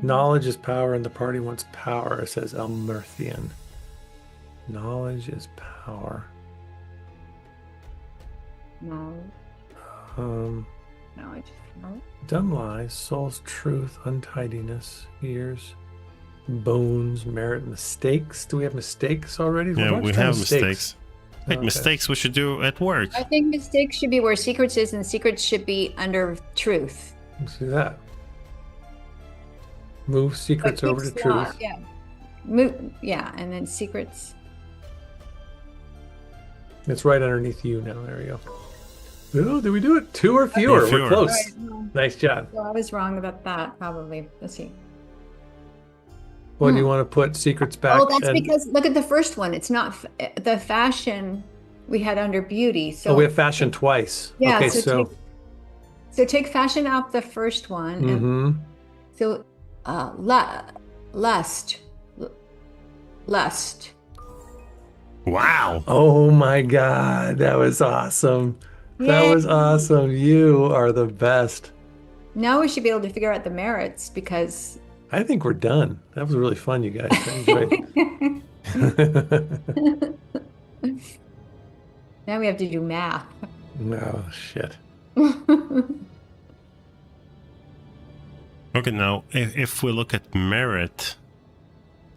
Knowledge is power, and the party wants power, says Elmerthian. Knowledge is power. no, Um, I just no. dumb lies, soul's truth, untidiness, ears, bones, merit, mistakes. Do we have mistakes already? Yeah, Why don't we try have mistakes. Wait, Okay. mistakes we should do at work. I think mistakes should be where secrets is, and secrets should be under truth. Let's do that. Move secrets But over to keep law, truth. Yeah. Yeah, and then secrets. It's right underneath you now. There we go. Oh, did we do it? Two or fewer? fewer. We're close. Right, no. Nice job. Well, I was wrong about that, probably. Let's see. Well, do you want to put secrets back? Oh, that's and- because look at the first one. It's not the fashion we had under beauty. So Oh, we have fashion twice. yeah. Okay, so take fashion out the first one. And hmm so lust. Wow. Oh my God, that was awesome. That Yay. was awesome. You are the best. Now we should be able to figure out the merits because I think we're done. That was really fun, you guys. I enjoyed. now we have to do math. Oh shit. Okay, now if we look at merit,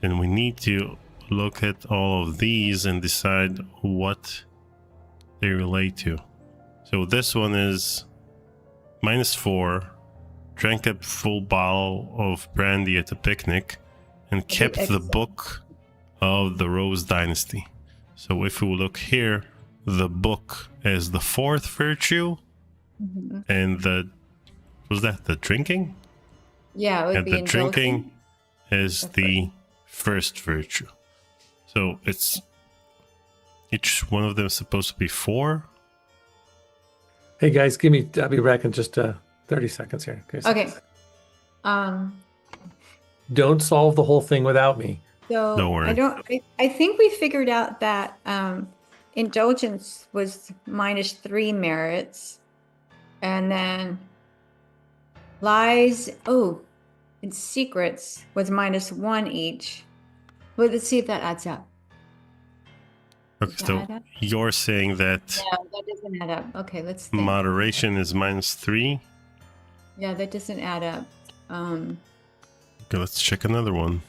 then we need to look at all of these and decide what they relate to. So this one is -4, drank a full bottle of brandy at a picnic, and kept the excellent. book of the Rose Dynasty. So if we look here, the book is the fourth virtue, Mhm. and the drinking? Yeah, it would And be the indulgent. drinking is The the first virtue. So it's each one of them is supposed to be 4. Hey guys, I'll be back in just 30 seconds here. Okay. Don't solve the whole thing without me. So Don't worry. I think we figured out that indulgence was -3 merits, and then lies, and secrets was -1 each. Well, let's see if that adds up. Okay, Does that so add up? you're saying that No, that doesn't add up. Okay, let's think. moderation is -3. Yeah, that doesn't add up. Okay, let's check another one.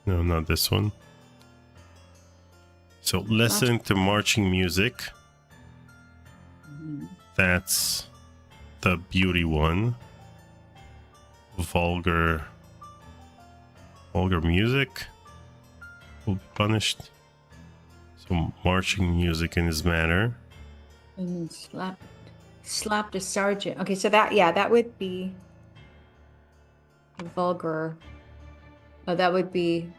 No, not this one. So listen to marching music. That's the beauty one. Vulgar music will be punished. So marching music in his manner. And slapped a sergeant. Okay, so that would be vulgar. Oh, that would be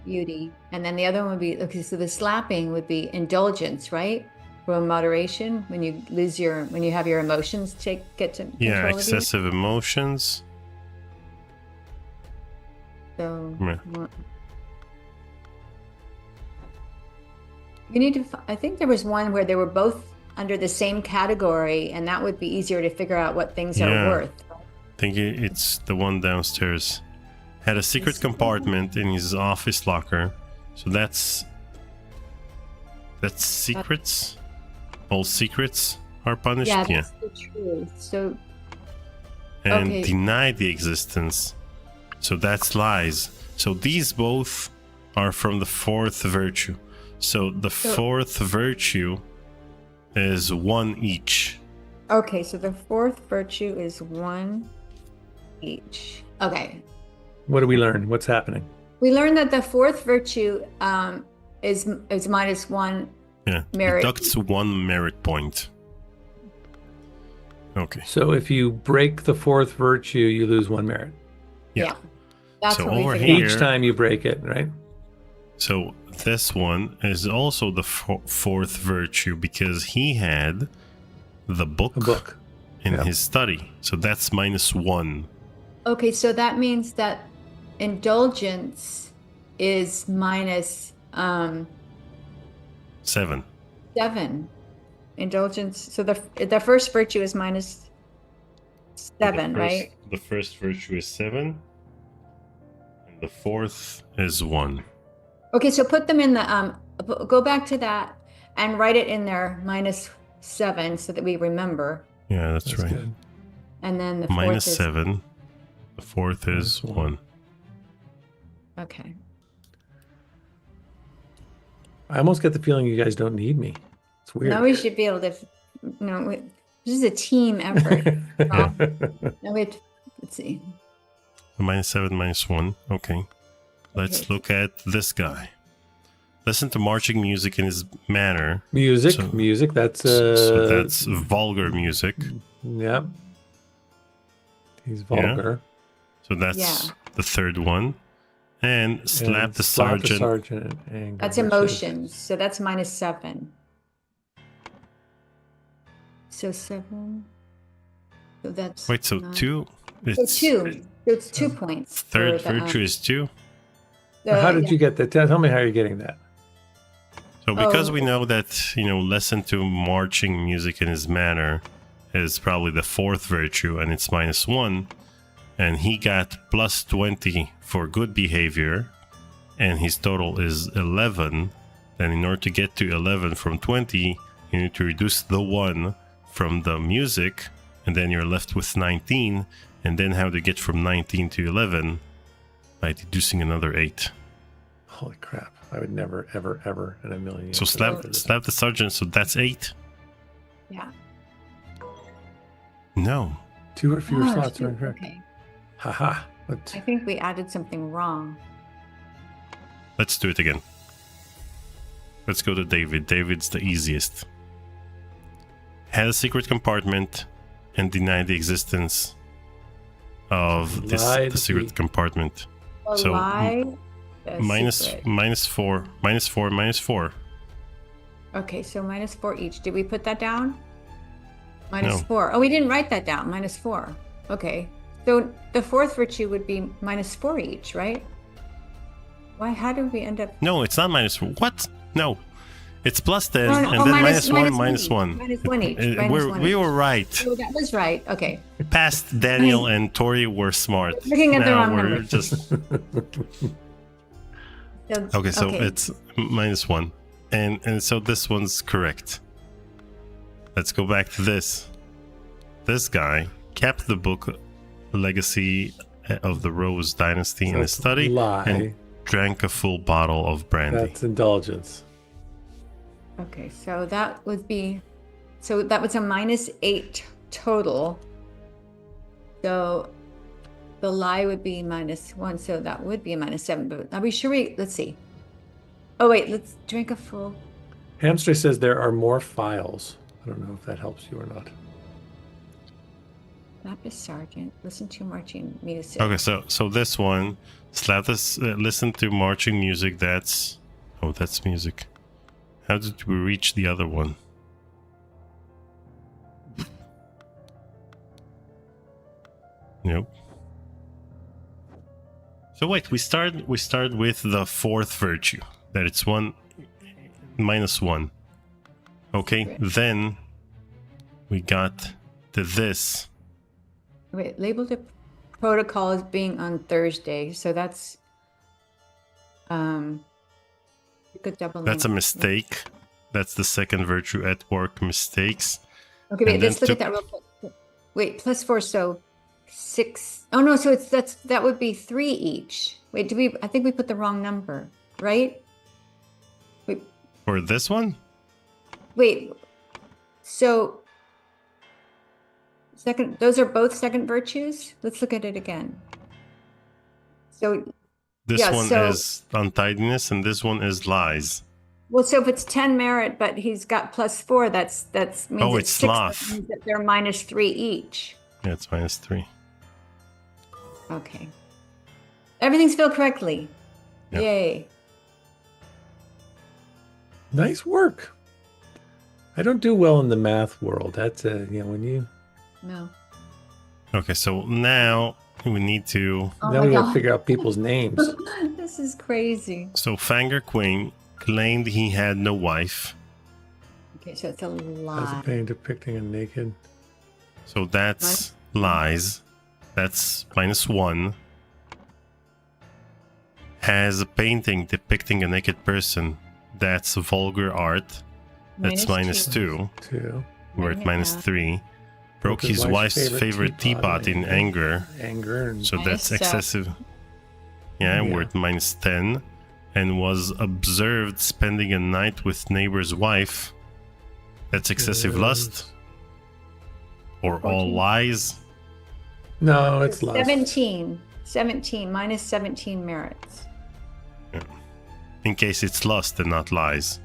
beauty. And then the other one would be, okay, so the slapping would be indulgence, right? From moderation, when you have your emotions get to Yeah, control of you. excessive emotions. So Yeah. you need to, I think there was one where they were both under the same category, and that would be easier to figure out what things Yeah. are worth. I think it's the one downstairs. Had a secret This compartment in his office locker. So that's secrets. All secrets are punished. Yeah, Yeah. that's the truth. So And okay. denied the existence. So that's lies. So these both are from the fourth virtue. So the fourth virtue is 1 each. Okay, so the fourth virtue is 1 each. Okay. What do we learn? What's happening? We learned that the fourth virtue is -1 Yeah. merit. Deducts 1 merit point. Okay. So if you break the fourth virtue, you lose 1 merit. Yeah. That's So what we over figured out. here- Each time you break it, right? So this one is also the fourth virtue because he had the book, A book. in Yeah. his study. So that's -1. Okay, so that means that indulgence is -7. -7. Indulgence. So the first virtue is -7, right? The first virtue is 7. And the fourth is 1. Okay, so put them in the go back to that and write it in there -7 so that we remember. Yeah, that's right. Good. And then the fourth is -7. The fourth is Minus 1. okay. I almost get the feeling you guys don't need me. It's weird. Now we should be able to. No, this is a team effort. Now let's see. -7, -1. Okay. Let's Okay. look at this guy. Listen to marching music in his manner. Music, So- music. That's So that's vulgar music. yeah. He's vulgar. So that's Yeah. the third one. And slap And the slap the sergeant. sergeant in anger, That's which is- emotions. So that's -7. So 7. So that's Wait, so 9. 2? So It's 2. So it's 2 points. third for the, virtue is 2. How did yeah. you get that? Tell me how you're getting that. So because Oh. we know that, listen to marching music in his manner is probably the fourth virtue and it's -1, and he got +20 for good behavior, and his total is 11, then in order to get to 11 from 20, you need to reduce the 1 from the music, and then you're left with 19, and then how to get from 19 to 11 by deducing another 8. Holy crap. I would never, ever, ever in a million years. So slap the sergeant, so that's 8. Yeah. No. 2 or fewer Oh, slots are shoot, incorrect. okay. Haha. But I think we added something wrong. Let's do it again. Let's go to David. David's the easiest. Had a secret compartment and denied the existence of the Lied. secret compartment. A So, lie. A secret. minus 4, minus 4, minus 4. Okay, so -4 each. Did we put that down? Minus No. 4. Oh, we didn't write that down. -4. Okay. So the fourth virtue would be -4 each, right? Why? How did we end up? No, it's not minus 4. What? No. It's plus 10 No, no, and oh, then minus- minus 1, minus minus one 1. each. Minus one each. Minus one We each. were right. Oh, that was right. Okay. Past Daniel and Tori were smart. Looking at the Now wrong we're number. just okay. So it's -1, and so this one's correct. Let's go back to this. This guy kept the book Legacy of the Rose Dynasty in his study lie. and drank a full bottle of brandy. That's indulgence. Okay, so that would be, so that was a -8 total. So the lie would be -1, so that would be a -7. But are we sure let's see. Oh wait, let's drink a full. Hamster says there are more files. I don't know if that helps you or not. Baptist Sergeant, listen to marching music. Okay, so this one, listen to marching music. That's music. How did we reach the other one? Nope. So wait, we start with the fourth virtue. That it's -1. Okay, Right. then we got to this. Wait, labeled the protocol as being on Thursday, so that's you could double. That's a line. mistake. That's the second virtue at work, mistakes. Okay, wait, And let's then look at that real quick. Wait, +4, so 6. Oh no, so that would be 3 each. Wait, I think we put the wrong number, right? For this one? Wait. So those are both second virtues? Let's look at it again. So This Yeah, one so- is untidiness and this one is lies. well, so if it's 10 merit, but he's got +4, that's means Oh, it's it's 6, sloth. that means that they're -3 each. Yeah, it's -3. Okay. Everything's filled correctly. Yeah. Yay. Nice work. I don't do well in the math world. That's when you No. Okay, so now we need to. Oh now my we got to God. figure out people's names. This is crazy. So Fanger Queen claimed he had no wife. Okay, so it's a As a lie. painting depicting a naked. So that's lies. That's -1. Has a painting depicting a naked person. That's vulgar art. That's -2. 2. We're at Minus -3. Broke his wife's favorite teapot in anger. Anger. And So that's -7. excessive. Yeah, Yeah. we're at -10. And was observed spending a night with neighbor's wife. That's excessive lust. Or all 14. lies. No, it's less. 17. 17 -17 merits. In case it's lust and not lies.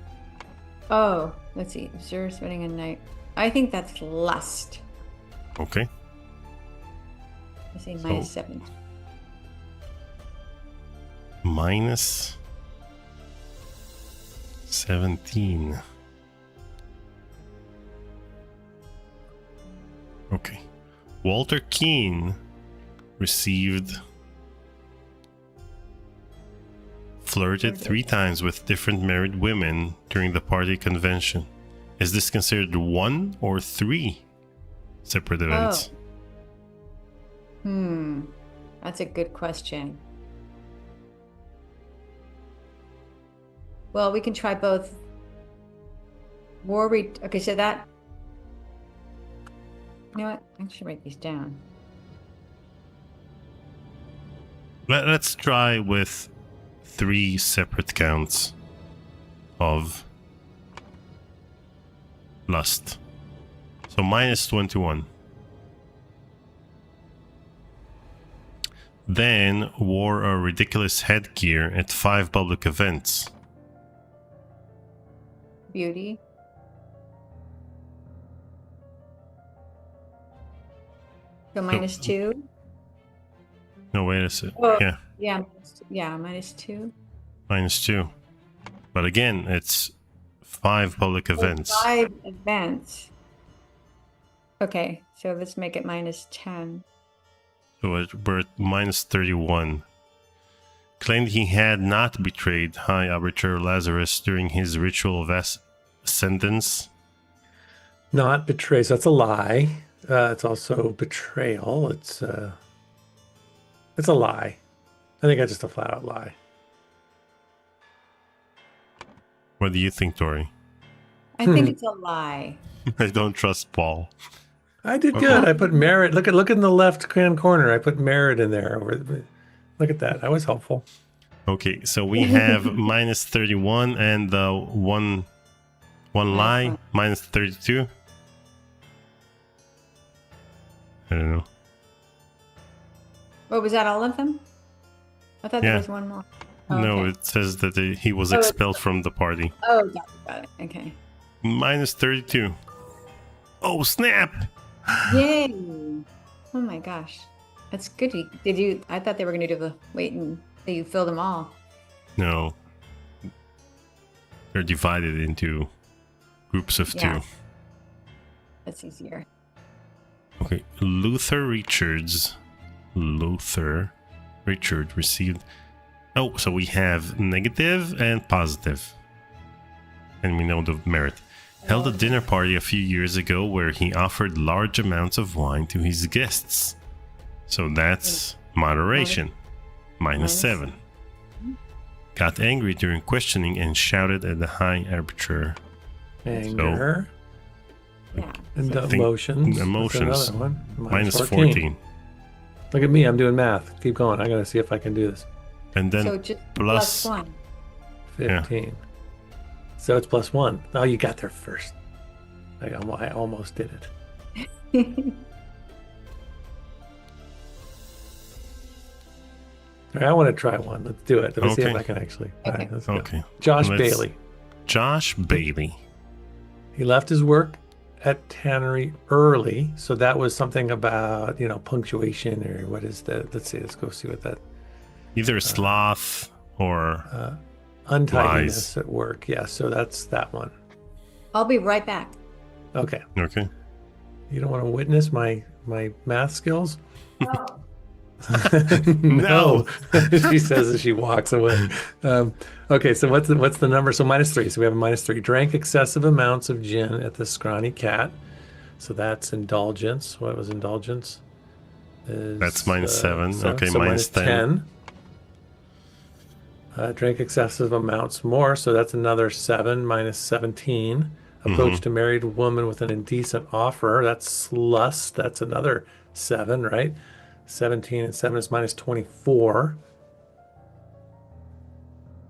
Oh, let's see. Observe spending a night. I think that's lust. Okay. I say So- -7. -17. Okay. Walter Keane received flirted 3 times with different married women during the party convention. Is this considered 1 or 3 separate events? That's a good question. Well, we can try both. Okay, so that. You know what? I should write these down. Let's try with 3 separate counts of lust. So -21. then wore a ridiculous headgear at 5 public events. Beauty. So -2. No, wait a second. Oh. Yeah, Yeah, -2. -2. But again, it's 5 public events. 5 events. Okay, so let's make it -10. So we're at -31. Claimed he had not betrayed High Arbiter Lazarus during his ritual of ascendance. Not betray. So that's a lie. It's also betrayal. It's a lie. I think that's just a flat out lie. What do you think, Tori? I think it's a lie. I don't trust Paul. I did good. I put merit. Look in the left hand corner. I put merit in there. Look at that. I was helpful. Okay, so we have -31 and the one lie, -32. I don't know. What was that? All of them? I thought there Yeah. was one more. Oh, No, okay. it says that he was Oh, it's- expelled from the party. Oh, got it. Okay. -32. Oh, snap! Yay! Oh my gosh, that's good. Did you? I thought they were going to do the wait and that you fill them all. No. They're divided into groups of Yeah. 2. That's easier. Okay, Luther Richard received... Oh, so we have negative and positive. And we know the merit. Held a dinner party a few years ago where he offered large amounts of wine to his guests. So that's moderation. -7. Got angry during questioning and shouted at the High Arbiter. Anger Yeah. and I think emotions. What's emotions. another one? -14. Look at me. I'm doing math. Keep going. I got to see if I can do this. And then So just plus- +1. 15. So it's +1. Oh, you got there first. I almost did it. All right, I want to try one. Let's do it. Let's see if Okay. I can actually. All right, let's go. Okay. Josh Let's- Bailey. Josh Bailey. He left his work at Tannery early, so that was something about punctuation or what is that? Let's see. Let's go see what that Either sloth or untidiness at work. Yeah, so that's that one. I'll be right back. Okay. okay. You don't want to witness my math skills? Oh, No, she says as she walks away. Okay, so what's the number? So -3. So we have a -3. Drank excessive amounts of gin at the Scrawny Cat. So that's indulgence. What was indulgence? That's -7. So, Okay, so -10. Drank excessive amounts more. So that's another 7, -17. Approached a married woman with an indecent offer. That's lust. That's another 7, right? 17 and 7 is -24.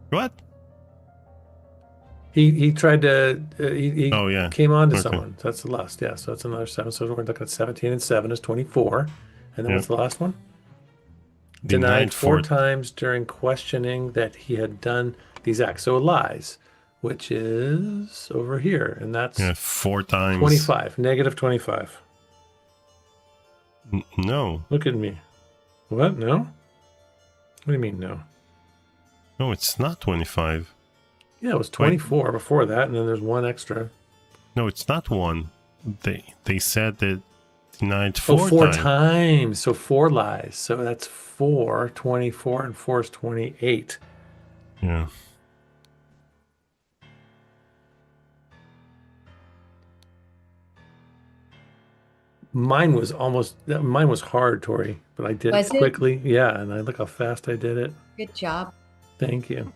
What? He tried to he Oh, yeah. came on to Okay. someone. So that's the lust. Yeah, so that's another 7. So we're looking at 17 and 7 is 24. And then Yeah. what's the last one? Denied four times during questioning that he had done these acts. So lies, which is over here, and that's Yeah, 4 times. 25, -25. No. Look at me. What? No? What do you mean no? No, it's not 25. Yeah, it was 24 before that, and then there's one extra. No, it's not 1. They said that denied Oh, 4 four times. times. So 4 lies. So that's 4, 24, and 4 is 28. Yeah. Mine was hard, Tori, but I did Was it it? quickly. Yeah, and look how fast I did it. good job. Thank you.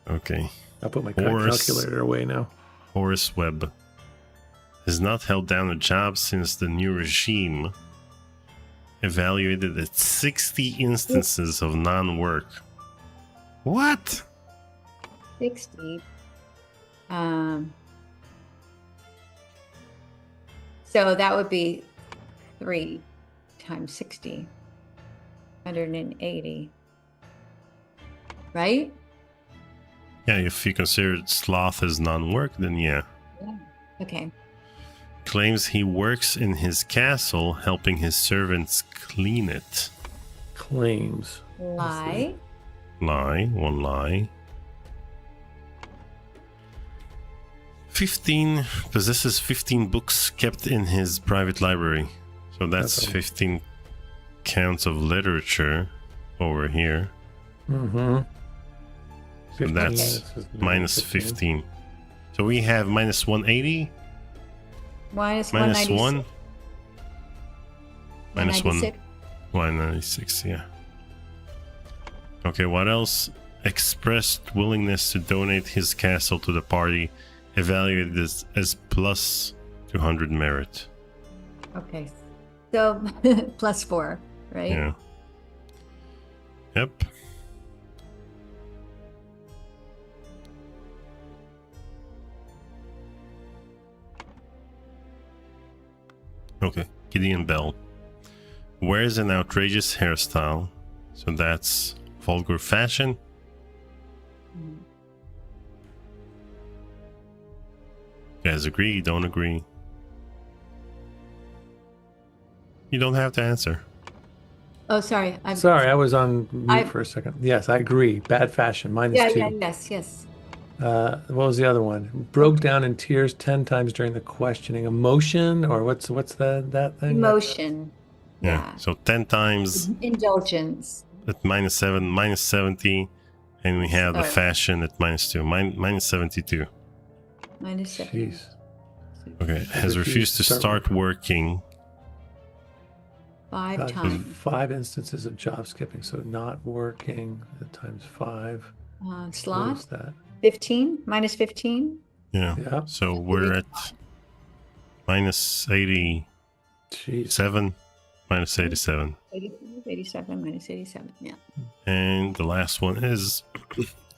Okay. I'll put my Horace. calculator away now. Horace Webb has not held down a job since the new regime evaluated at 60 instances of non-work. What? 60. So that would be 3 times 60. 180. Right? Yeah, if you consider sloth as non-work, then yeah. Yeah. Okay. Claims he works in his castle, helping his servants clean it. Claims. Lie. Lie, one lie. 15 possesses 15 books kept in his private library. So that's That's a- 15 counts of literature over here. Mm-hmm. So that's minus 15. So we have minus 180, Minus minus 196. 1, minus 1, 196. 196, yeah. Okay, what else? Expressed willingness to donate his castle to the party, evaluated as plus 200 merit. Okay. So plus 4, right? Yeah. Yep. Okay, Gideon Bell wears an outrageous hairstyle, so that's vulgar fashion. Mm. You guys agree? Don't agree? You don't have to answer. Oh, sorry. Sorry, I was on mute I- for a second. Yes, I agree. Bad fashion, minus Yeah, 2. yeah, yes. What was the other one? Broke down in tears 10 times during the questioning. Emotion, or what's that thing? Emotion. Yeah. Yeah. So 10 times Indulgence. at minus 7, minus 70, and we have the Sorry. fashion at minus 2, minus 72. Minus 7. Jeez. Okay, has refused to start working. 5 God, times. 5 instances of job skipping, so not working times 5. What is Slot. that? 15. Minus 15. Yeah. Yeah. So we're at minus 87, Jeez. minus 87. 87. Minus 87. Yeah. And the last one is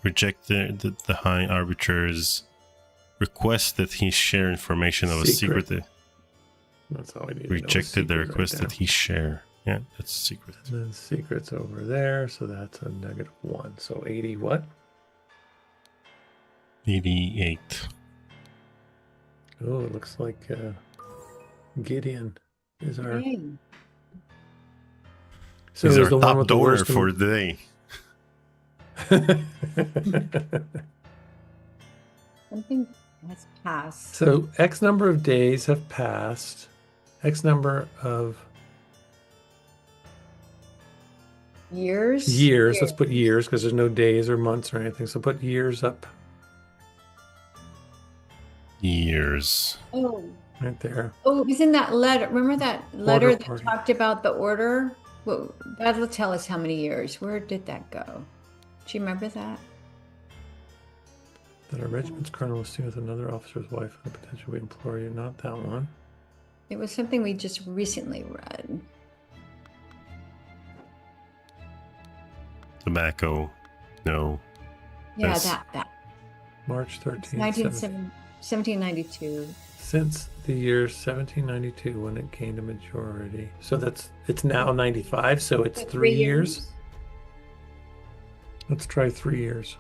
reject the High Arbiter's request that he share information of a Secret. secret. That's all we need. to know. Rejected the Secret request right that he share. Yeah, that's secret. now. And then secret's over there, so that's a -1. So 80 what? 88. Oh, it looks like Gideon is our. Hey. So He's is our the one top with the donor worst for the day. Something has passed. So X number of days have passed. X number of Years. years. Let's put years because there's no days or months or anything. So put years up Years. Oh. right there. Oh, it was in that letter. Remember that letter Order that party. talked about the order? Well, that'll tell us how many years. Where did that go? Do you remember that? That our regiment's colonel was seen with another officer's wife and a potential we implore you. Not that one. It was something we just recently read. Tobacco. No. Yeah, Yes. that. March 13th. 1792. Since the year 1792 when it gained a majority. So it's now 95, so it's 3 years. Let's try 3 years.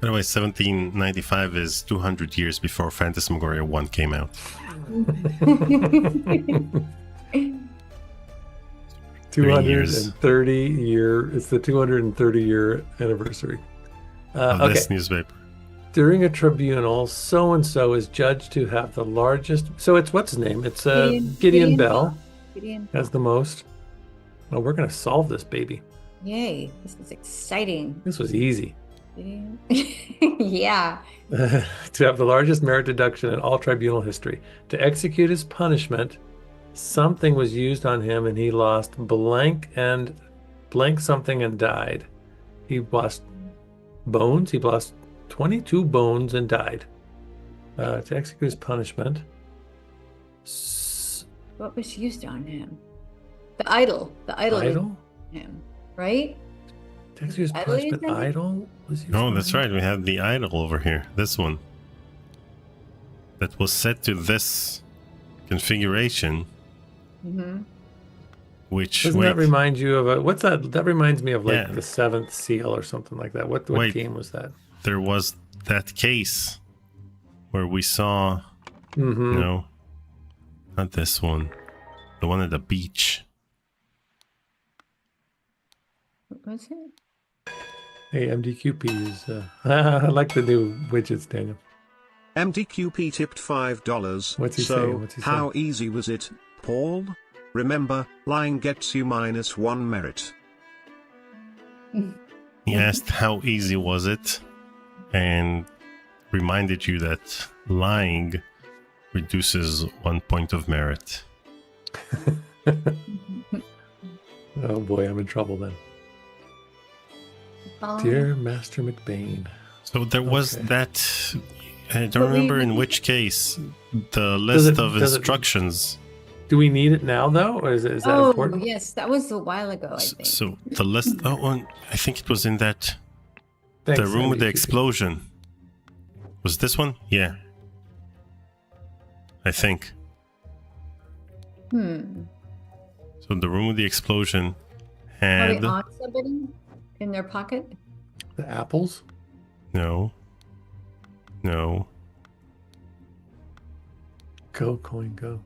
By the way, 1795 is 200 years before Phantasmagoria 1 came out. 230 year. It's the 230 year anniversary. Of Okay. this newspaper. During a tribunal, so and so is judged to have the largest. So it's what's his name? It's Gideon Bell Gideon. has the most. Oh, we're gonna solve this baby. Yay, this is exciting. This was easy. Gideon. Yeah. To have the largest merit deduction in all tribunal history. To execute his punishment, something was used on him and he lost blank something and died. He lost bones. He lost 22 bones and died. To execute his punishment. What was used on him? The idol. The idol. was Idol? on him, right? To execute his Idol, you punishment. said? Idol was used Oh, on that's him? right. We have the idol over here. This one. that was set to this configuration, Mhm. which Doesn't that remind you of what's that? That reminds me of like Yeah. the Seventh Seal or something like that. What Wait. game was that? there was that case where we saw, Mm-hmm. no, not this one, the one at the beach. What was it? Hey, MDQP is. I like the new widgets, Daniel. MTQP tipped $5. What's he so, saying? What's he how easy was it, Paul? Remember, lying gets you -1 merit. He asked how easy was it, and reminded you that lying reduces 1 point of merit. Oh boy, I'm in trouble then. Oh, Dear Master McBain. So there was Okay. that. I don't But we remember in really- which case. The list of does it- instructions. Do we need it now though, or is that oh important? yes, that was a while ago, I think. So the list. I think it was in that Thanks, the room with the MDQP. explosion. Was this one? Yeah. I think. So the room with the explosion Are had they on somebody in their pocket? The apples. no. Go coin go.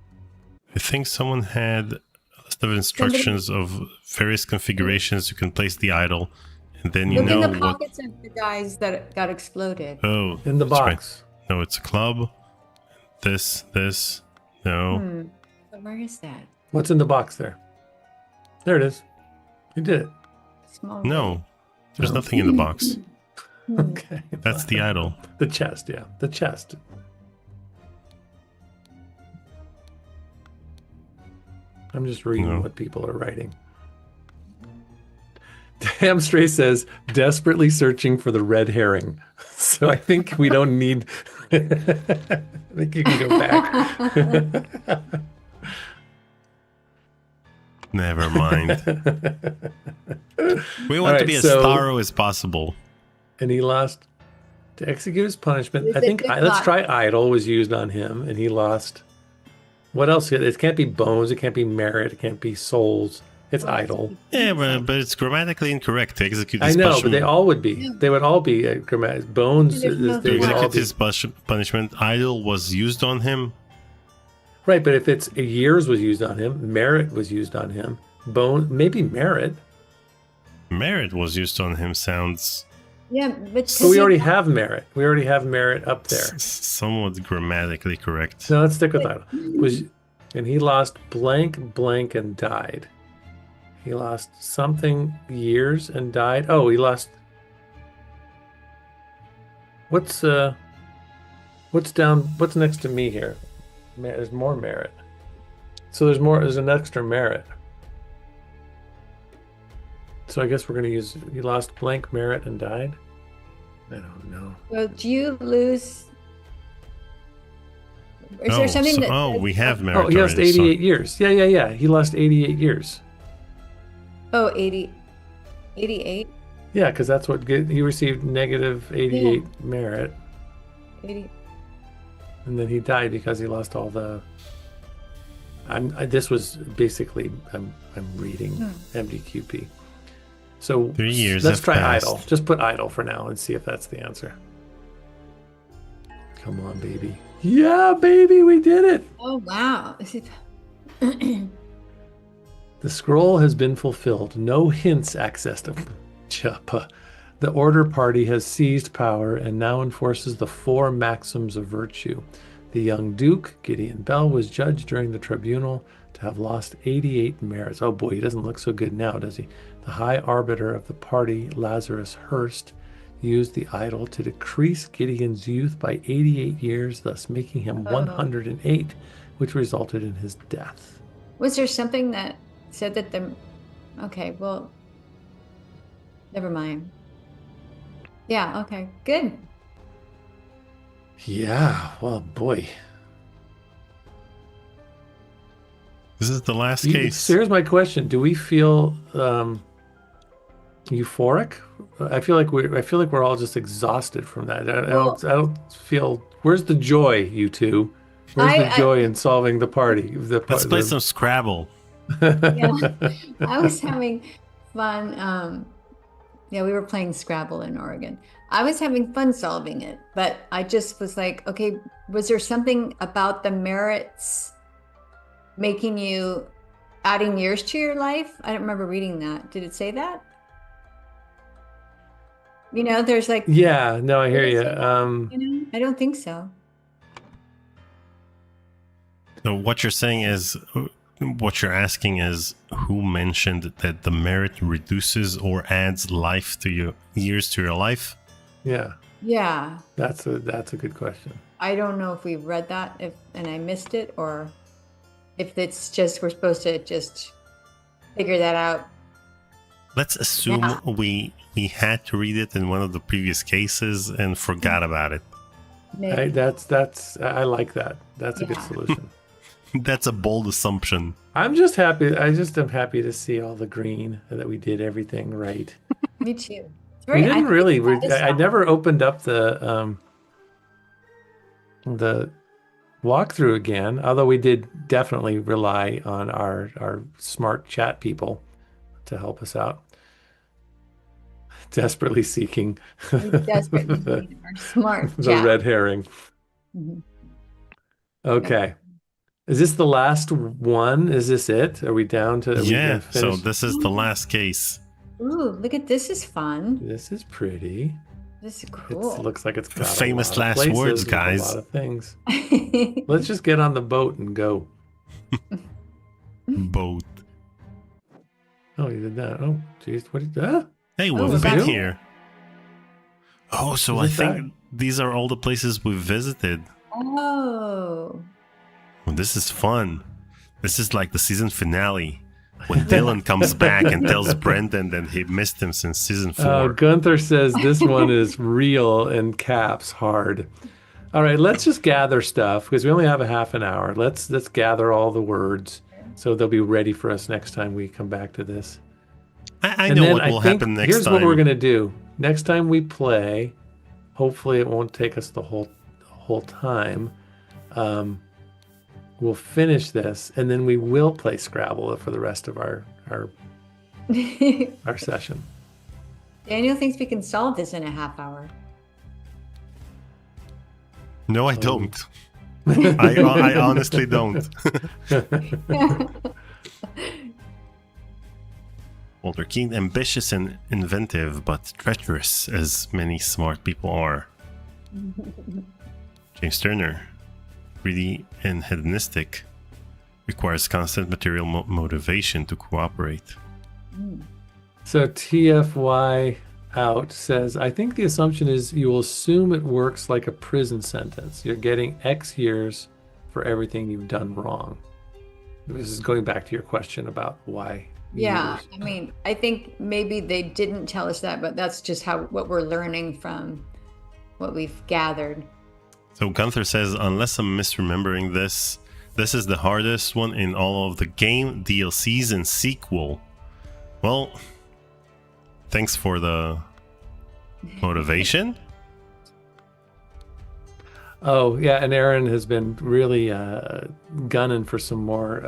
I think someone had a list of instructions of various configurations you can place the idol, and then you Look know in the what. pockets of the guys that got exploded. Oh, In the that's right. box. No, it's a club. This. No. But where is that? What's in the box there? There it is. You did it. Small. No. There's Oh. nothing in the box. Okay. That's the idol. The chest, yeah. The chest. I'm just reading No. what people are writing. Damn Stray says, desperately searching for the red herring. So I think we don't need. I think you can go back. Never mind. We want All to be right, as so- thorough as possible. And he lost to execute his punishment. Is I it think good let's luck? try idle was used on him, and he lost. What else? It can't be bones. It can't be merit. It can't be souls. It's idle. Yeah, but it's grammatically incorrect to execute I his know, but punishment. they all would be. Yeah. They would all be grammatic. Bones. There's no They To would all execute be. his punishment, idol was used on him. Right, but if it's years was used on him, merit was used on him. Bone, maybe merit. Merit was used on him sounds Yeah, but But we already have merit. We already have merit up there. somewhat grammatically correct. So let's stick with idle. And he lost blank, blank, and died. He lost something years and died. Oh, he lost. What's down? What's next to me here? There's more merit. So there's more. There's an extra merit. So I guess we're gonna use. He lost blank merit and died. I don't know. Well, do you lose? Is there something that? we have merit. Oh, he lost already, so- 88 years. Yeah. He lost 88 years. Oh, 80, 88, Yeah, because that's what he received negative 88 merit, 80. and then he died because he lost all the. This was basically I'm reading MDQP. So 3 years let's have try passed. idle. Just put idle for now and see if that's the answer. Come on, baby. Yeah, baby, we did it. Oh wow! Is it- The scroll has been fulfilled. No hints accessed. Chuppa. The Order Party has seized power and now enforces the 4 maxims of virtue. The young Duke, Gideon Bell, was judged during the tribunal to have lost 88 merits. Oh boy, he doesn't look so good now, does he? The High Arbiter of the party, Lazarus Hurst, used the idol to decrease Gideon's youth by 88 years, thus making him 108, which resulted in his death. Was there something that said that the? Okay, well, never mind. Yeah. Okay. Good. Yeah, well, boy. This is the last So case. here's my question: do we feel euphoric. I feel like we're all just exhausted from that. Well- I don't feel. Where's the joy, you two? Where's the I- joy in solving the party? Let's play some Scrabble. Yeah, I was having fun. Yeah, we were playing Scrabble in Oregon. I was having fun solving it, but I just was like, okay, was there something about the merits making you adding years to your life? I don't remember reading that. Did it say that? You know, there's like, Yeah, no, I hear Did it you. say that? You know, I don't think so. So what you're saying is, what you're asking is, who mentioned that the merit reduces or adds life to your years to your life? Yeah, Yeah, that's a good question. I don't know if we read that and I missed it, or if it's just we're supposed to just figure that out. Let's assume Yeah. we had to read it in one of the previous cases and forgot about it. Maybe. I like that. That's a good Yeah. solution. That's a bold assumption. I'm just happy. I just am happy to see all the green and that we did everything right. Me too. It's We I didn't think really. it's I satisfying. never opened up the walkthrough again. Although we did definitely rely on our smart chat people to help us out. Desperately seeking We desperately need our smart the chat. red herring. Mhm. Okay. Is this the last one? Is this it? Are we down to? Are we Yeah, gonna so finish? this is the last case. Ooh, look at this is fun. This is pretty. This is It cool. looks like it's got Famous a lot of last places words, with guys. A lot of things. Let's just get on the boat and go. Boat. Oh, you did that. Oh, geez, what did that? Hey, Oh, we've is been that- here. Oh, so I Is think that- these are all the places we've visited. Oh. Well, this is fun. This is like the season finale when Dylan comes back and tells Brendan that he missed him since season 4. Gunther says this one is real in caps hard. All right, let's just gather stuff because we only have a half an hour. Let's gather all the words so they'll be ready for us next time we come back to this. I And know then what will happen next here's time. what we're gonna do. Next time we play, hopefully it won't take us the whole time. We'll finish this, and then we will play Scrabble for the rest of our session. Daniel thinks we can solve this in a half hour. No, I don't. I honestly don't. Well, they're keen, ambitious, and inventive, but treacherous, as many smart people are. James Turner, greedy and hedonistic, requires constant material motivation to cooperate. So TFY out says, I think the assumption is you will assume it works like a prison sentence. You're getting X years for everything you've done wrong. This is going back to your question about why. Yeah, years. I mean, I think maybe they didn't tell us that, but that's just what we're learning from what we've gathered. So Gunther says, unless I'm misremembering this, this is the hardest one in all of the game, DLCs, and sequel. Well, thanks for the motivation. Oh, yeah, and Aaron has been really gunning for some more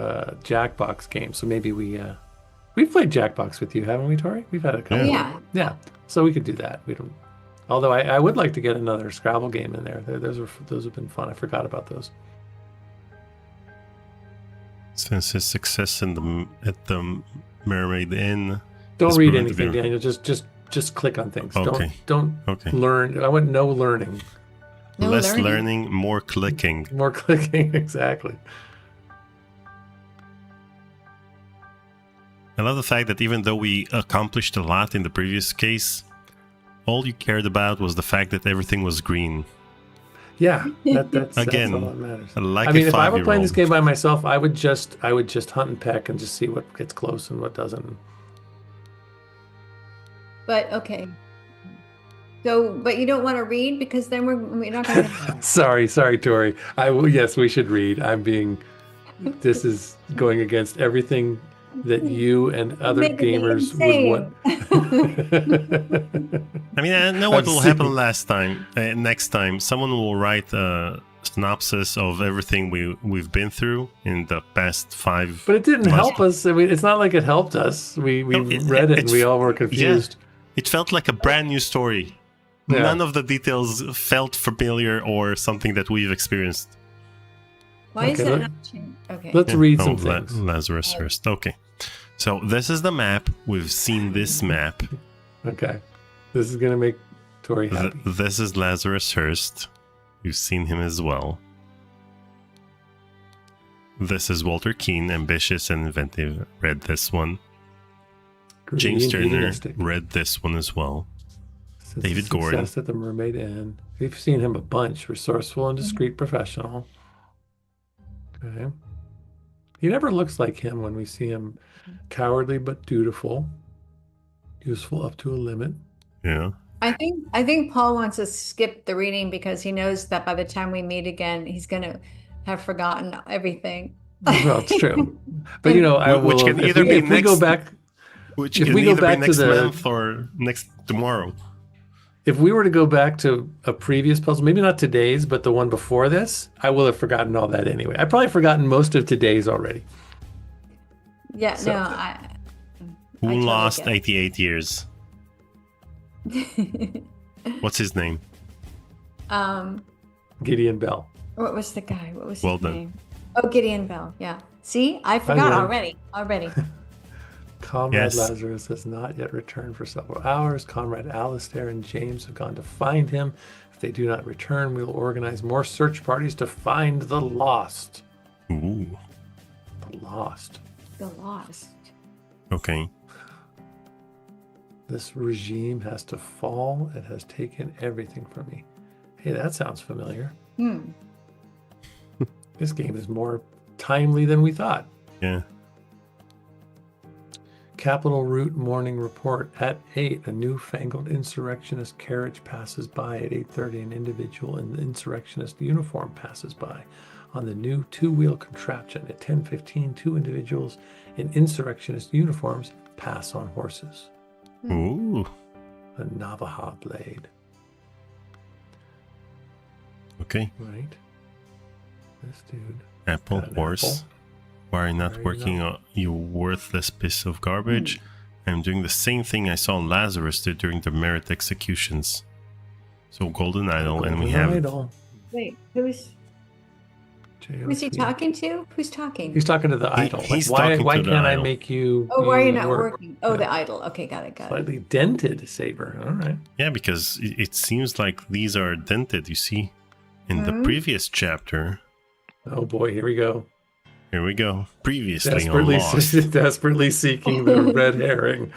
Jackbox games. So maybe we've played Jackbox with you, haven't we, Tori? We've had a couple. Yeah. Yeah, so we could do that. We don't. Although I would like to get another Scrabble game in there. Those have been fun. I forgot about those. Since his success at the Mermaid Inn. Don't is read proven to be- anything, Daniel. Just click on things. Okay. Don't Okay. learn. I want no learning. No Less learning, more clicking. More clicking. Exactly. I love the fact that even though we accomplished a lot in the previous case, all you cared about was the fact that everything was green. Yeah. That's Again, all that matters. Like I mean, a if I were playing 5-year-old. this game by myself, I would just hunt and peck and just see what gets close and what doesn't. But okay. So, but you don't want to read because then we're not going to. Sorry, Tori. Yes, we should read. This is going against everything that you and other making me gamers would want. I mean, I know what I'm will seeing- happen next time, someone will write a synopsis of everything we've been through in the past 5. But it didn't months. help us. I mean, it's not like it helped us. We No, read it and we all were confused. It felt like a brand new story. Yeah. None of the details felt familiar or something that we've experienced. Why is Okay, that let- not changed? Okay. Let's Yeah. read Oh, some things. Lazarus first. Okay. So this is the map. We've seen this map. Okay. This is going to make Tori happy. This is Lazarus Hurst. You've seen him as well. This is Walter Keane, ambitious and inventive. Read this one. Greedy James and Turner hedonistic. read this one as well. Since David his Gordon. success at the Mermaid Inn. We've seen him a bunch. Resourceful and discreet professional. Okay. He never looks like him when we see him. Cowardly but dutiful. Useful up to a limit. Yeah. I think Paul wants to skip the reading because he knows that by the time we meet again, he's gonna have forgotten everything. Well, it's true. But you know, I Which will. can if either we, be if we go next- back, Which If can we go either back be to next the- month or next tomorrow. if we were to go back to a previous puzzle, maybe not today's, but the one before this, I will have forgotten all that anyway. I've probably forgotten most of today's already. Yeah, So- no, I Who totally lost get it. 88 years? What's his name? Gideon Bell. What was the guy? What was Well his done. name? Oh, Gideon Bell. Yeah. See, I forgot win. already. Comrade Yes. Lazarus has not yet returned for several hours. Comrade Alistair and James have gone to find him. If they do not return, we will organize more search parties to find the lost. Ooh. The lost. The Lost. Okay. This regime has to fall. It has taken everything from me. Hey, that sounds familiar. This game is more timely than we thought. Yeah. Capitol Route morning report at 8. A newfangled insurrectionist carriage passes by at 8:30. An individual in the insurrectionist uniform passes by on the new two-wheel contraption. At 10:15, 2 individuals in insurrectionist uniforms pass on horses. Ooh. A Navajo blade, Okay. right? This dude. Apple Got an horse. apple. Why are you not Why are you working not- on you worthless piece of garbage? I'm doing the same thing I saw Lazarus do during the merit executions. So Golden Idol, and we Golden have Idol. Wait, who's he JOC. talking to? Who's talking? He's talking to the idol. Like, he's why talking why to the can't I idol. make you? Oh, why are you not work? working? Oh, Yeah. the idol. Okay, got it. Slightly dented saber. All right. yeah, because it seems like these are dented. You see, in the Mhm. previous chapter. Oh boy, here we go. Here we go. Previously on Desperately, Lost. desperately seeking the red herring.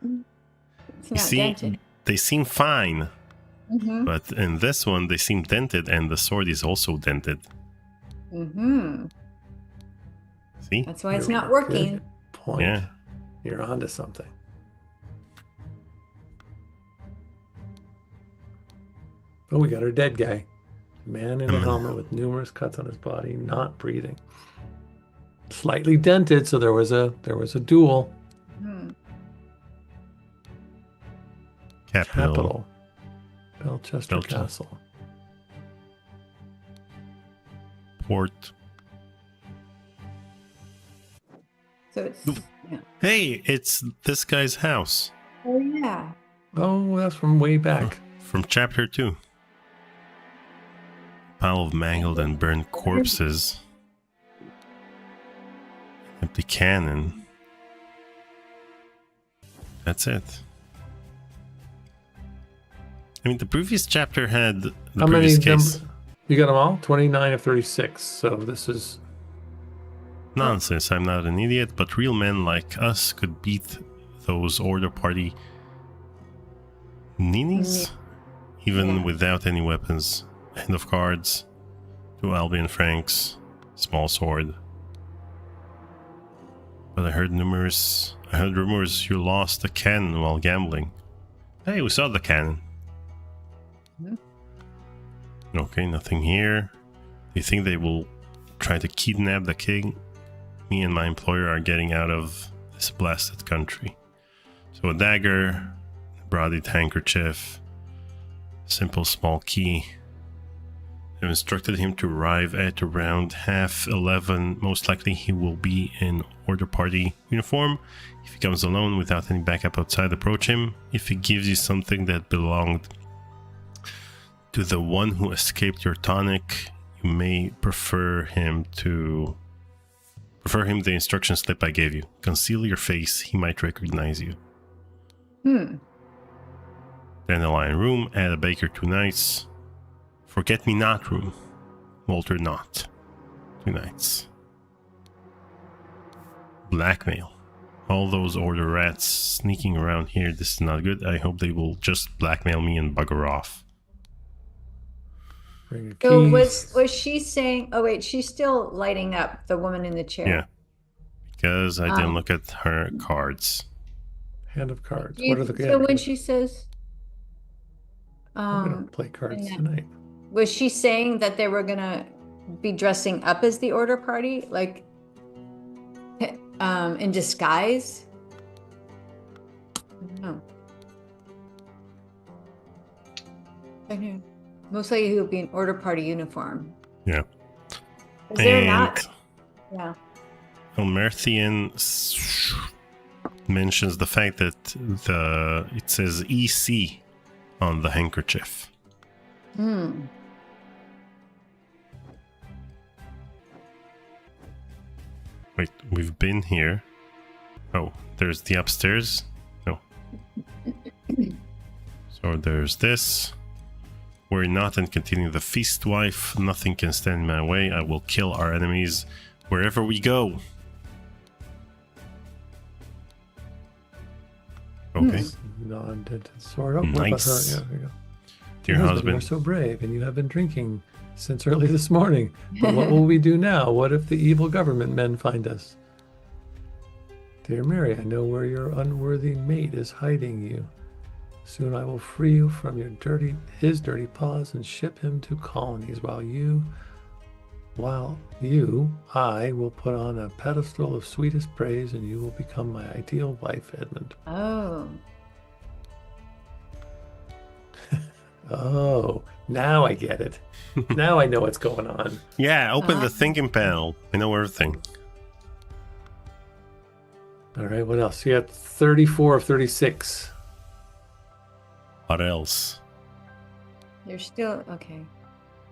It's You not see, dented. they seem fine, Mm-hmm. but in this one they seem dented, and the sword is also dented. Mm-hmm. See? That's why it's You're not working. good point. Yeah. You're onto something. Oh, we got our dead guy. Man in a helmet with numerous cuts on his body, not breathing. Slightly dented, so there was a duel. Hmm. Capital. Belchester Belchester. Castle. Port. So it's yeah. Hey, it's this guy's house Oh yeah. Oh, that's from way back. from chapter 2. Pile of mangled and burned corpses. Empty cannon. That's it. I mean, the previous chapter had the How many previous of them? case. You got them all? 29 of 36. So this is Nonsense, I'm not an idiot, but real men like us could beat those order party ninis, even Yeah. without any weapons. Hand of cards, 2 Albion francs, small sword. But I heard rumors you lost a cannon while gambling. Hey, we saw the cannon. Okay, nothing here. Do you think they will try to kidnap the king? Me and my employer are getting out of this blasted country. So a dagger, broaded handkerchief, simple small key. I've instructed him to arrive at around 11:30. Most likely he will be in order party uniform. If he comes alone without any backup outside, approach him. If he gives you something that belonged to the one who escaped your tonic, you may prefer him the instruction slip I gave you. Conceal your face, he might recognize you. Dandelion room, add a baker 2 nights. Forget me not room, Walter Knott, 2 nights. Blackmail. All those order rats sneaking around here, this is not good. I hope they will just blackmail me and bugger off. Bring your So keys. was she saying, oh wait, she's still lighting up, the woman in the chair. Yeah. Because I didn't Oh. look at her cards. Hand of cards. Do you- What are the so when she says, I'm gonna play cards and that- tonight. was she saying that they were gonna be dressing up as the order party, like in disguise? I don't know. I know. Most likely it would be an order party uniform. Yeah. Is there not? Yeah. Elmerthian mentions the fact that it says EC on the handkerchief. Wait, we've been here. Oh, there's the upstairs? No. So there's this. We're not and continue the feast, wife. Nothing can stand in my way. I will kill our enemies wherever we go. Okay. Non-dented sword. Oh, what about her? Nice. Yeah, there you go. Dear You are husband. so brave, and you have been drinking since early this morning. But what will we do now? What if the evil government men find us? Dear Mary, I know where your unworthy mate is hiding you. Soon I will free you from his dirty paws and ship him to colonies, I will put on a pedestal of sweetest praise, and you will become my ideal wife, Edmund. Oh. Oh, now I get it. Now I know what's going on. Yeah, open the thinking panel. I know everything. All right, what else? You got 34 of 36. What else? They're still okay.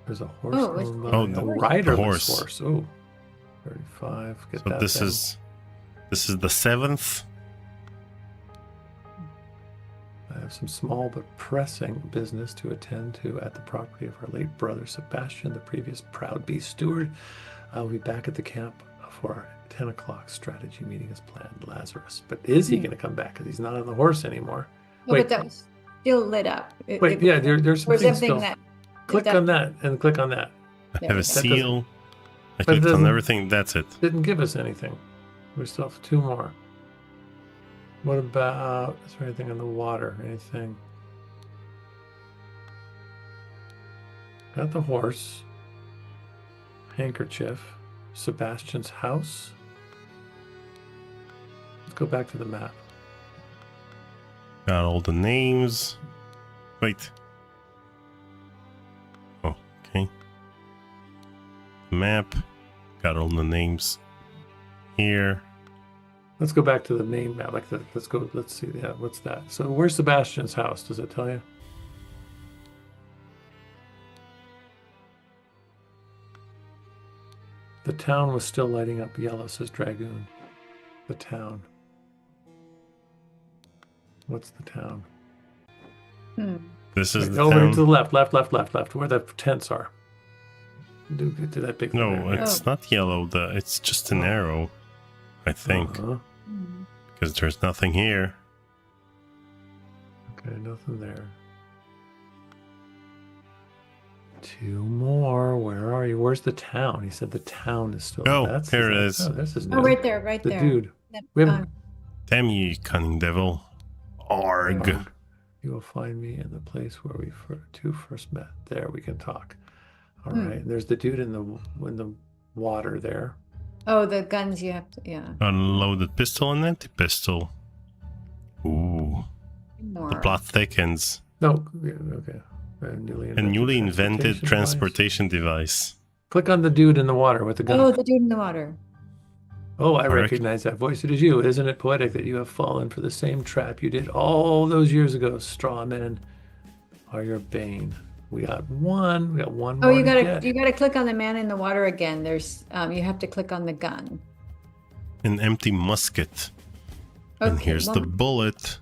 There's a horse Oh, it's- going by. Oh, A the riderless horse. horse. Oh, 35. Get So that this down. is the 7th. I have some small but pressing business to attend to at the property of our late brother Sebastian, the previous proud beast steward. I'll be back at the camp for our 10 o'clock strategy meeting as planned. Lazarus. But is he going to come back? Because he's not on the horse anymore. Oh, Wait. but that was still lit up. Wait, yeah, there's some Or is things everything still. that Click on that and click on that. I There have we a go. seal. I But it clicked on doesn't- everything. That's it. Didn't give us anything. We still have 2 more. What about, is there anything on the water? Anything? Got the horse. Handkerchief. Sebastian's house. Let's go back to the map. Got all the names. Wait. Oh, okay. Map. Got all the names here. Let's go back to the name map. Let's see. Yeah, what's that? So where's Sebastian's house? Does it tell you? The town was still lighting up yellow, says Dragoon. The town. What's the town? This is the Over town. to the left, where the tents are. Do get to that big thing No, there. it's not yellow. It's just an arrow, I think, Uh-huh. because there's nothing here. Okay, nothing there. 2 more. Where are you? Where's the town? He said the town is still. Oh, that's here it is. Oh, this is Oh, new. right there, right The there. dude. That, We haven't- Damn you, cunning devil. Arg. You will find me in the place where we first met. There, we can talk. All Hmm. right. There's the dude in the water there. Oh, the guns you have to, yeah. Unloaded pistol and empty pistol. Ooh. The More. plot thickens. No, yeah, okay. A newly invented device. transportation device. Click on the dude in the water with the gun. Oh, the dude in the water. Oh, I Correct. recognize that voice. It is you. Isn't it poetic that you have fallen for the same trap you did all those years ago? Straw men are your bane. We got one. We got one Oh, more you to gotta get. click on the man in the water again. There's you have to click on the gun. An empty musket. And Okay, here's the bullet.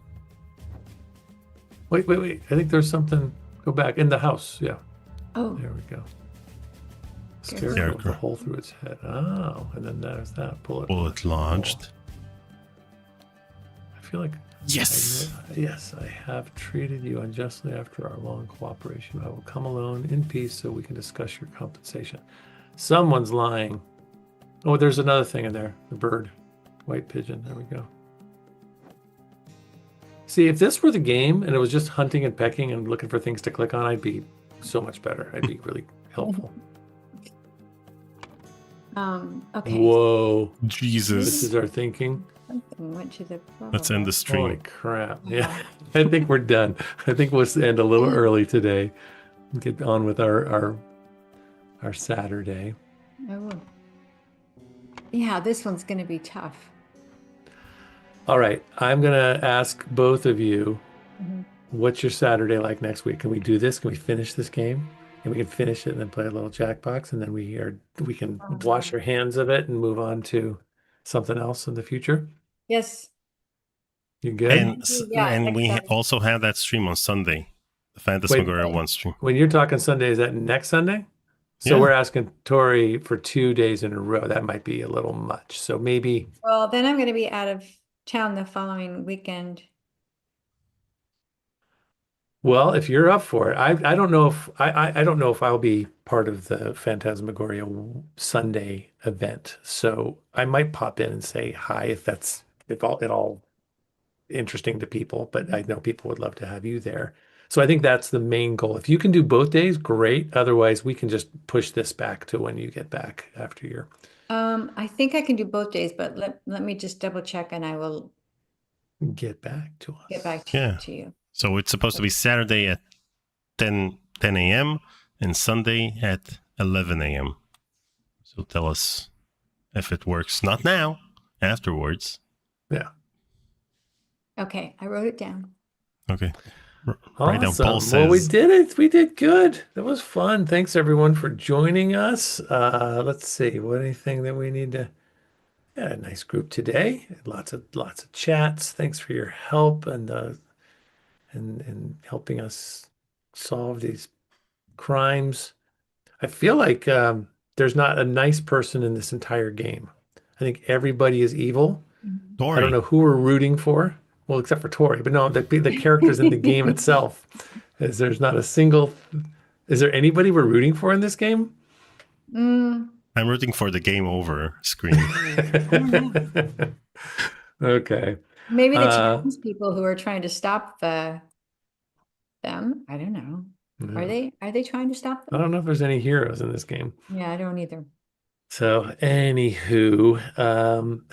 Wait. I think there's something. Go back in the house. Yeah, Oh, there we go. Scarecrow. Scarecrow with a hole through its head. Oh, and then there's that bullet. Bullet lodged. I feel like Yes! yes, I have treated you unjustly after our long cooperation. I will come alone in peace so we can discuss your compensation. Someone's lying. Oh, there's another thing in there. The bird. White pigeon. There we go. See, if this were the game and it was just hunting and pecking and looking for things to click on, I'd be so much better. I'd be really helpful. okay. Whoa. This Jesus. is our thinking. Something went to the Let's end the Holy stream. crap. Yeah. I think we're done. I think we'll end a little early today. Get on with our Saturday. Oh. Yeah, this one's gonna be tough. All right. I'm going to ask both of you, Mhm. what's your Saturday like next week? Can we do this? Can we finish this game? And we can finish it and then play a little Jackbox, and then we can wash our hands of it and move on to something else in the future. Yes. You good? And we next also have that stream on Sunday. The Phantasmagoria 1 stream. When you're talking Sunday, is that next Sunday? So Yeah. we're asking Tori for 2 days in a row. That might be a little much. So maybe, Well, then I'm gonna be out of town the following weekend. well, if you're up for it, I don't know if I don't know if I'll be part of the Phantasmagoria Sunday event. So I might pop in and say hi if all interesting to people, but I know people would love to have you there. So I think that's the main goal. If you can do both days, great. Otherwise, we can just push this back to when you get back after your. I think I can do both days, but let me just double check and I will Get back to us. get back Yeah. to you. So it's supposed to be Saturday at 10 a.m. and Sunday at 11 a.m. So tell us if it works. Not now, afterwards. Yeah. Okay, I wrote it down. Okay. Right now, Paul Awesome. Well, we says, did it. We did good. That was fun. Thanks everyone for joining us. Let's see. What anything that we need to. Yeah, a nice group today. Lots of chats. Thanks for your help and helping us solve these crimes. I feel like there's not a nice person in this entire game. I think everybody is evil. Tori. I don't know who we're rooting for. Well, except for Tori, but no, the characters in the game itself. There's not a single. Is there anybody we're rooting for in this game? Mm, I'm rooting for the game over screen. Okay. maybe the Chinese people who are trying to stop them. I don't know. Yeah. Are they trying to stop I them? don't know if there's any heroes in this game. Yeah, I don't either. So, anywho,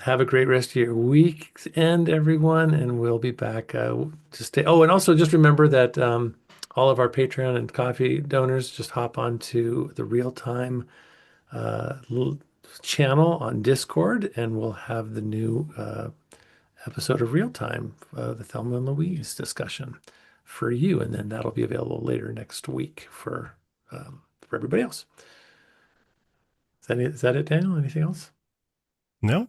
have a great rest of your weekend, everyone, and we'll be back to stay. Oh, and also just remember that all of our Patreon and coffee donors just hop onto the real time channel on Discord, and we'll have the new episode of Real Time, the Thelma and Louise discussion for you, and then that'll be available later next week for everybody else. Is that it, Daniel? Anything else? No?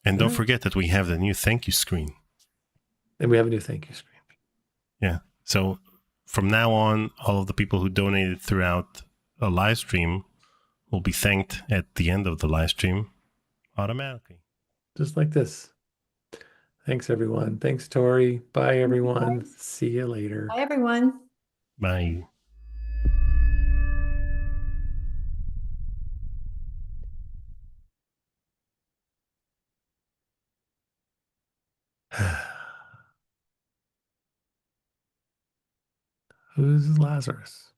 And don't Alright. forget that we have the new thank you screen. And we have a new thank you screen. Yeah. So from now on, all of the people who donated throughout a live stream will be thanked at the end of the live stream automatically. Just like this. Thanks, everyone. Thanks, Tori. Bye, everyone. See you later. Bye, everyone. Bye. Who's Lazarus?